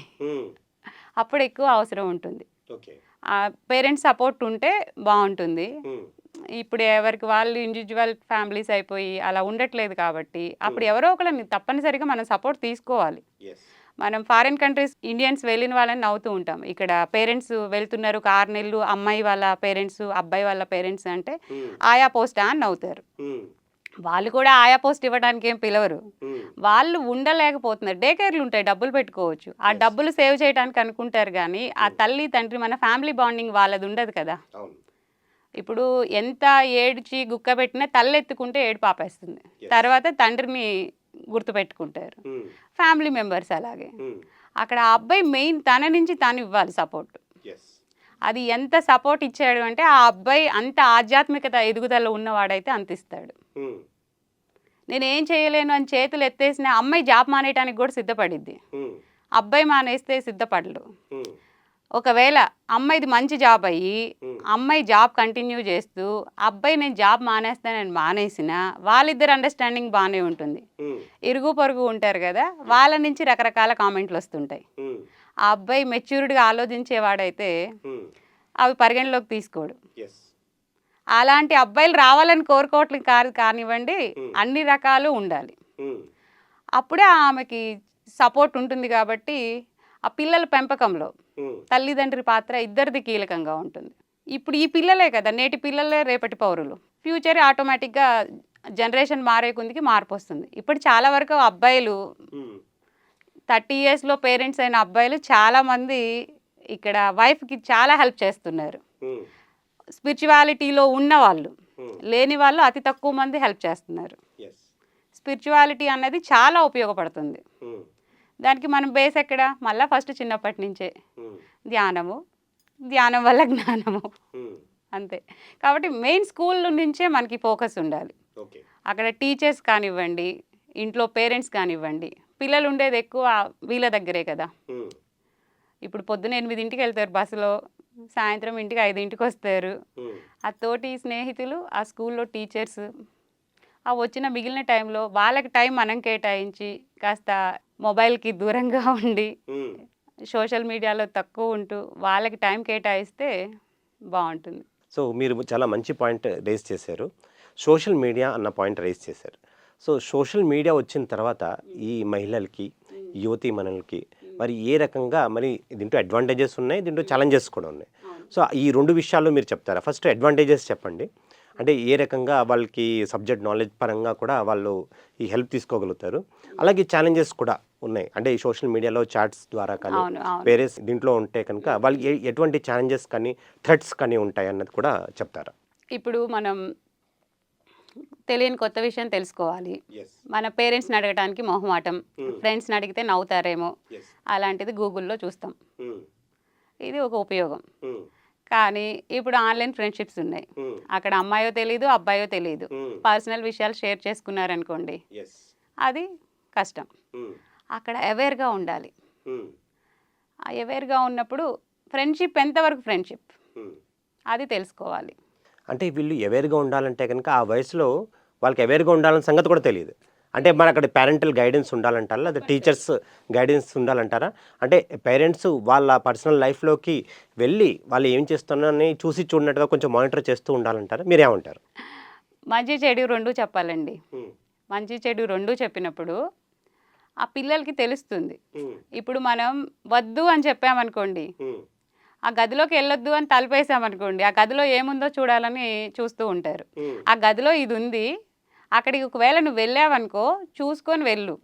S2: అప్పుడు ఎక్కువ అవసరం ఉంటుంది. పేరెంట్స్ సపోర్ట్ ఉంటే బాగుంటుంది. ఇప్పుడు ఎవరికి వాళ్ళు ఇండివిజువల్ ఫ్యామిలీస్ అయిపోయి అలా ఉండట్లేదు కాబట్టి అప్పుడు ఎవరో ఒకళ్ళని తప్పనిసరిగా మనం సపోర్ట్ తీసుకోవాలి. మనం ఫారిన్ కంట్రీస్ ఇండియన్స్ వెళ్ళిన వాళ్ళని నవ్వుతూ ఉంటాం. ఇక్కడ పేరెంట్స్ వెళ్తున్నారు ఒక 6 నెలలు, అమ్మాయి వాళ్ళ పేరెంట్స్ అబ్బాయి వాళ్ళ పేరెంట్స్ అంటే ఆయా పోస్టా అని నవ్వుతారు. వాళ్ళు కూడా ఆయా పోస్ట్ ఇవ్వడానికి ఏం పిలవరు, వాళ్ళు ఉండలేకపోతున్నారు. డే కేర్లు ఉంటాయి, డబ్బులు పెట్టుకోవచ్చు, ఆ డబ్బులు సేవ్ చేయడానికి అనుకుంటారు, కానీ ఆ తల్లి తండ్రి మన ఫ్యామిలీ బాండింగ్ వాళ్ళది ఉండదు కదా. ఇప్పుడు ఎంత ఏడ్చి గుక్క పెట్టినా తల్లి ఎత్తుకుంటే ఏడు పాపేస్తుంది, తర్వాత తండ్రిని గుర్తుపెట్టుకుంటారు. ఫ్యామిలీ మెంబర్స్ అలాగే. అక్కడ ఆ అబ్బాయి మెయిన్ తన నుంచి తాను ఇవ్వాలి సపోర్ట్. అది ఎంత సపోర్ట్ ఇచ్చాడు అంటే ఆ అబ్బాయి అంత ఆధ్యాత్మికత ఎదుగుదల ఉన్నవాడైతే అంత ఇస్తాడు. నేనేం చేయలేను అని చేతులు ఎత్తేసిన అమ్మాయి జాబ్ మానేయడానికి కూడా సిద్ధపడిద్ది, అబ్బాయి మానేస్తే సిద్ధపడలు. ఒకవేళ అమ్మాయిది మంచి జాబ్ అయ్యి అమ్మాయి జాబ్ కంటిన్యూ చేస్తూ అబ్బాయి నేను జాబ్ మానేస్తానని మానేసిన వాళ్ళిద్దరు అండర్స్టాండింగ్ బాగానే ఉంటుంది. ఇరుగు పొరుగు ఉంటారు కదా, వాళ్ళ నుంచి రకరకాల కామెంట్లు వస్తుంటాయి. ఆ అబ్బాయి మెచ్యూర్డ్గా ఆలోచించేవాడైతే అవి పరిగణలోకి తీసుకోడు. అలాంటి అబ్బాయిలు రావాలని కోరుకోవట్లేదు కానివ్వండి, అన్ని రకాలు ఉండాలి. అప్పుడే ఆమెకి సపోర్ట్ ఉంటుంది. కాబట్టి ఆ పిల్లల పెంపకంలో తల్లిదండ్రి పాత్ర ఇద్దరిది కీలకంగా ఉంటుంది. ఇప్పుడు ఈ పిల్లలే కదా నేటి పిల్లలే రేపటి పౌరులు. ఫ్యూచర్ ఆటోమేటిక్గా జనరేషన్ మారే కొందికి మార్పు వస్తుంది. ఇప్పుడు చాలా వరకు అబ్బాయిలు 30 yearsలో పేరెంట్స్ అయిన అబ్బాయిలు చాలామంది ఇక్కడ వైఫ్కి చాలా హెల్ప్ చేస్తున్నారు. స్పిరిచువాలిటీలో ఉన్న వాళ్ళు, లేని వాళ్ళు అతి తక్కువ మంది హెల్ప్ చేస్తున్నారు. స్పిరిచువాలిటీ అన్నది చాలా ఉపయోగపడుతుంది. దానికి మనం బేస్ ఎక్కడ? మళ్ళీ ఫస్ట్ చిన్నప్పటి నుంచే ధ్యానము, ధ్యానం వల్ల జ్ఞానము, అంతే. కాబట్టి మెయిన్ స్కూల్ నుంచే మనకి ఫోకస్ ఉండాలి.
S1: ఓకే.
S2: అక్కడ టీచర్స్ కానివ్వండి, ఇంట్లో పేరెంట్స్ కానివ్వండి, పిల్లలు ఉండేది ఎక్కువ వీళ్ళ దగ్గరే కదా. ఇప్పుడు పొద్దున 8ంటికి వెళ్తారు బస్సులో, సాయంత్రం ఇంటికి 5ంటికి వస్తారు. ఆ తోటి స్నేహితులు, ఆ స్కూల్లో టీచర్స్, ఆ వచ్చిన మిగిలిన టైంలో వాళ్ళకి టైం మనం కేటాయించి కాస్త మొబైల్కి దూరంగా ఉండి సోషల్ మీడియాలో తక్కువ ఉంటూ వాళ్ళకి టైం కేటాయిస్తే బాగుంటుంది.
S1: సో మీరు చాలా మంచి పాయింట్ రేస్ చేశారు. సోషల్ మీడియా అన్న పాయింట్ రేస్ చేశారు. సో సోషల్ మీడియా వచ్చిన తర్వాత ఈ మహిళలకి, యువతీ మనలకి మరి ఏ రకంగా మరి దీంట్లో అడ్వాంటేజెస్ ఉన్నాయి, దీంట్లో ఛాలెంజెస్ కూడా ఉన్నాయి. సో ఈ 2 విషయాల్లో మీరు చెప్తారా? ఫస్ట్ అడ్వాంటేజెస్ చెప్పండి. అంటే ఏ రకంగా వాళ్ళకి సబ్జెక్ట్ నాలెడ్జ్ పరంగా కూడా వాళ్ళు ఈ హెల్ప్ తీసుకోగలుగుతారు. అలాగే ఛాలెంజెస్ కూడా ఉన్నాయి. అంటే ఈ సోషల్ మీడియాలో చాట్స్ ద్వారా కానీ
S2: అవును, అవును.
S1: వేరే దీంట్లో ఉంటే కనుక వాళ్ళకి ఎటువంటి ఛాలెంజెస్ కానీ థ్రెట్స్ కానీ ఉంటాయి అన్నది కూడా చెప్తారా?
S2: ఇప్పుడు మనం తెలియని కొత్త విషయం తెలుసుకోవాలి. మన పేరెంట్స్ని అడగడానికి మొహమాటం, ఫ్రెండ్స్ని అడిగితే నవ్వుతారేమో, అలాంటిది గూగుల్లో చూస్తాం. ఇది ఒక ఉపయోగం. కానీ ఇప్పుడు ఆన్లైన్ ఫ్రెండ్షిప్స్ ఉన్నాయి. అక్కడ అమ్మాయో తెలియదు, అబ్బాయో తెలియదు, పర్సనల్ విషయాలు షేర్ చేసుకున్నారనుకోండి, అది కష్టం. అక్కడ అవేర్గా ఉండాలి. అవేర్గా ఉన్నప్పుడు ఫ్రెండ్షిప్ ఎంతవరకు ఫ్రెండ్షిప్ అది తెలుసుకోవాలి.
S1: అంటే వీళ్ళు అవేర్గా ఉండాలంటే కనుక ఆ వయసులో వాళ్ళకి అవేర్గా ఉండాలన్న సంగతి కూడా తెలియదు. అంటే మన అక్కడ పేరెంటల్ గైడెన్స్ ఉండాలంటారా, లేదా టీచర్స్ గైడెన్స్ ఉండాలంటారా? అంటే పేరెంట్స్ వాళ్ళ పర్సనల్ లైఫ్లోకి వెళ్ళి వాళ్ళు ఏం చేస్తున్నారని చూసి చూడనట్టుగా కొంచెం మానిటర్ చేస్తూ ఉండాలంటారా? మీరేమంటారు?
S2: మంచి చెడు రెండు చెప్పాలండి. మంచి చెడు రెండు చెప్పినప్పుడు ఆ పిల్లలకి తెలుస్తుంది. ఇప్పుడు మనం వద్దు అని చెప్పామనుకోండి, ఆ గదిలోకి వెళ్ళొద్దు అని తలుపేసామనుకోండి, ఆ గదిలో ఏముందో చూడాలని చూస్తూ ఉంటారు. ఆ గదిలో ఇది ఉంది, అక్కడికి ఒకవేళ నువ్వు వెళ్ళావనుకో చూసుకొని వెళ్ళు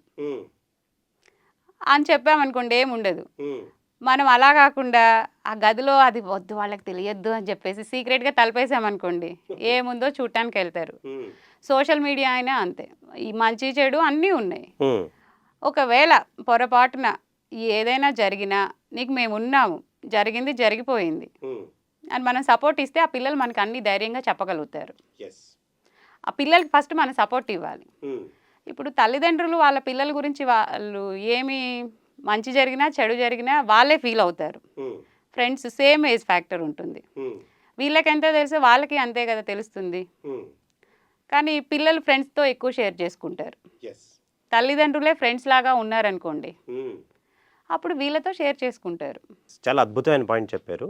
S2: అని చెప్పామనుకోండి, ఏముండదు. మనం అలా కాకుండా ఆ గదిలో అది వద్దు వాళ్ళకి తెలియద్దు అని చెప్పేసి సీక్రెట్గా తలపేసామనుకోండి, ఏముందో చూడటానికి వెళ్తారు. సోషల్ మీడియా అయినా అంతే, ఈ మంచి చెడు అన్నీ ఉన్నాయి. ఒకవేళ పొరపాటున ఏదైనా జరిగినా నీకు మేము ఉన్నాము, జరిగింది జరిగిపోయింది అని మనం సపోర్ట్ ఇస్తే ఆ పిల్లలు మనకు అన్ని ధైర్యంగా చెప్పగలుగుతారు. ఆ పిల్లలకి ఫస్ట్ మనం సపోర్ట్ ఇవ్వాలి. ఇప్పుడు తల్లిదండ్రులు వాళ్ళ పిల్లల గురించి వాళ్ళు ఏమి మంచి జరిగినా చెడు జరిగినా వాళ్ళే ఫీల్ అవుతారు. ఫ్రెండ్స్ సేమ్ ఏజ్ ఫ్యాక్టర్ ఉంటుంది. వీళ్ళకి ఎంత తెలుసో వాళ్ళకి అంతే కదా తెలుస్తుంది. కానీ పిల్లలు ఫ్రెండ్స్తో ఎక్కువ షేర్ చేసుకుంటారు. తల్లిదండ్రులే ఫ్రెండ్స్ లాగా ఉన్నారనుకోండి, అప్పుడు వీళ్ళతో షేర్ చేసుకుంటారు.
S1: చాలా అద్భుతమైన పాయింట్ చెప్పారు.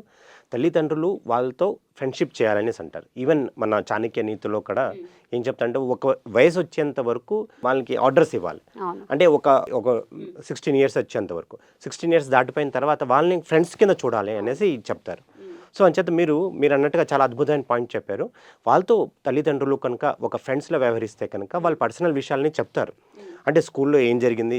S1: తల్లిదండ్రులు వాళ్ళతో ఫ్రెండ్షిప్ చేయాలనేసి అంటారు. ఈవెన్ మన చాణక్య నీతిలో కూడా ఏం చెప్తారంటే ఒక వయసు వచ్చేంత వరకు వాళ్ళకి ఆర్డర్స్ ఇవ్వాలి. అంటే ఒక 16 ఇయర్స్ వచ్చేంత వరకు, 16 ఇయర్స్ దాటిపోయిన తర్వాత వాళ్ళని ఫ్రెండ్స్ కింద చూడాలి అనేసి చెప్తారు. సో అంచేత మీరు అన్నట్టుగా చాలా అద్భుతమైన పాయింట్ చెప్పారు. వాళ్ళతో తల్లిదండ్రులు కనుక ఒక ఫ్రెండ్స్లో వ్యవహరిస్తే కనుక వాళ్ళ పర్సనల్ విషయాలని చెప్తారు. అంటే స్కూల్లో ఏం జరిగింది,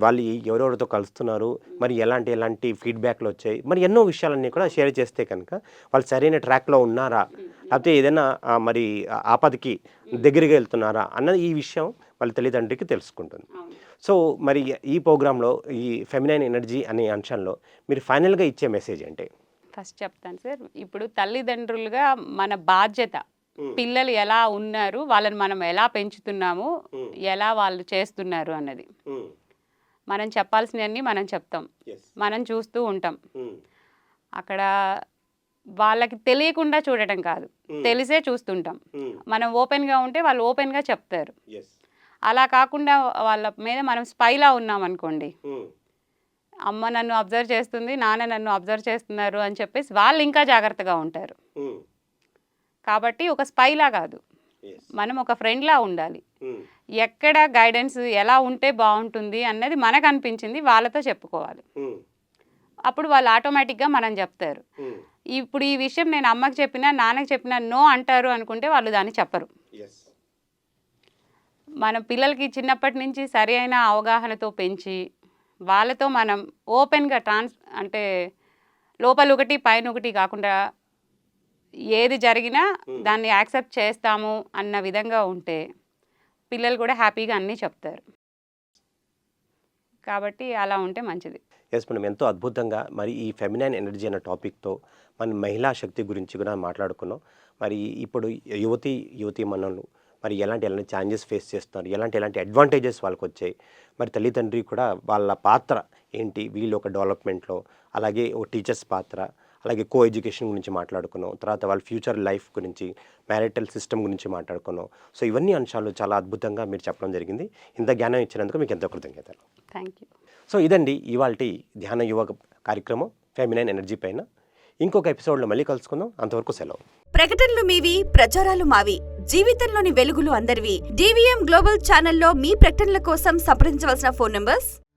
S1: వాళ్ళు ఎవరెవరితో కలుస్తున్నారు, మరి ఎలాంటి ఫీడ్బ్యాక్లు వచ్చాయి, మరి ఎన్నో విషయాలన్నీ కూడా షేర్ చేస్తే కనుక వాళ్ళు సరైన ట్రాక్లో ఉన్నారా, లేకపోతే ఏదైనా మరి ఆపదకి దగ్గరగా వెళ్తున్నారా అన్నది ఈ విషయం వాళ్ళ తల్లిదండ్రికి తెలుసుకుంటుంది. సో మరి ఈ ప్రోగ్రాంలో ఈ ఫెమినైన్ ఎనర్జీ అనే అంశంలో మీరు ఫైనల్గా ఇచ్చే మెసేజ్ ఏంటి?
S2: ఫస్ట్ చెప్తాను సార్. ఇప్పుడు తల్లిదండ్రులుగా మన బాధ్యత పిల్లలు ఎలా ఉన్నారు, వాళ్ళని మనం ఎలా పెంచుతున్నాము, ఎలా వాళ్ళు చేస్తున్నారు అన్నది మనం చెప్పాల్సినవన్నీ మనం చెప్తాం, మనం చూస్తూ ఉంటాం. అక్కడ వాళ్ళకి తెలియకుండా చూడటం కాదు, తెలిసే చూస్తుంటాం. మనం ఓపెన్గా ఉంటే వాళ్ళు ఓపెన్గా చెప్తారు. అలా కాకుండా వాళ్ళ మీద మనం స్పైలా ఉన్నాం అనుకోండి, అమ్మ నన్ను అబ్జర్వ్ చేస్తుంది, నాన్న నన్ను అబ్జర్వ్ చేస్తున్నారు అని చెప్పేసి వాళ్ళు ఇంకా జాగ్రత్తగా ఉంటారు. కాబట్టి ఒక స్పైలా కాదు, మనం ఒక ఫ్రెండ్లా ఉండాలి. ఎక్కడ గైడెన్స్ ఎలా ఉంటే బాగుంటుంది అన్నది మనకు అనిపించింది వాళ్ళతో చెప్పుకోవాలి. అప్పుడు వాళ్ళు ఆటోమేటిక్గా మనం చెప్తారు. ఇప్పుడు ఈ విషయం నేను అమ్మకి చెప్పినా నాన్నకి చెప్పినా నో అంటారు అనుకుంటే వాళ్ళు దాన్ని చెప్పరు. మన పిల్లలకి చిన్నప్పటి నుంచి సరి అయిన అవగాహనతో పెంచి వాళ్ళతో మనం ఓపెన్గా అంటే లోపల ఒకటి పైన ఒకటి కాకుండా ఏది జరిగినా దాన్ని యాక్సెప్ట్ చేస్తాము అన్న విధంగా ఉంటే పిల్లలు కూడా హ్యాపీగా అన్నీ చెప్తారు. కాబట్టి అలా ఉంటే మంచిది.
S1: ఎస్ మనం ఎంతో అద్భుతంగా మరి ఈ ఫెమినైన్ ఎనర్జీ అనే టాపిక్తో మన మహిళా శక్తి గురించి కూడా మాట్లాడుకున్నాం. మరి ఇప్పుడు యువతీ మనలు మరి ఎలాంటి ఛాలెంజెస్ ఫేస్ చేస్తున్నారు, ఎలాంటి అడ్వాంటేజెస్ వాళ్ళకి వచ్చాయి, మరి తల్లిదండ్రి కూడా వాళ్ళ పాత్ర ఏంటి వీళ్ళు ఒక డెవలప్మెంట్లో, అలాగే ఓ టీచర్స్ పాత్ర, అలాగే కో ఎడ్యుకేషన్ గురించి మాట్లాడుకున్నాం, తర్వాత వాళ్ళ ఫ్యూచర్ లైఫ్ గురించి, మ్యారిటల్ సిస్టమ్ గురించి మాట్లాడుకున్నాం. సో ఇవన్నీ అంశాలు చాలా అద్భుతంగా మీరు చెప్పడం జరిగింది. ఇంత జ్ఞానం ఇచ్చినందుకు మీకు ఎంతో కృతజ్ఞతలు.
S2: Thank you.
S1: సో ఇదండి ఇవాల్టి ధ్యాన యువ కార్యక్రమం ఫెమినైన్ ఎనర్జీ పైన. ఇంకొక ఎపిసోడ్లో మళ్ళీ కలుసుకుందాం. అంతవరకు సెలవు.
S3: ప్రకటనలు మీవి, ప్రచారాలు మావి. జీవితంలోని వెలుగులు అందరివి. DVM గ్లోబల్ ఛానల్లో మీ ప్రకటనల కోసం సంప్రదించవలసిన ఫోన్ నంబర్స్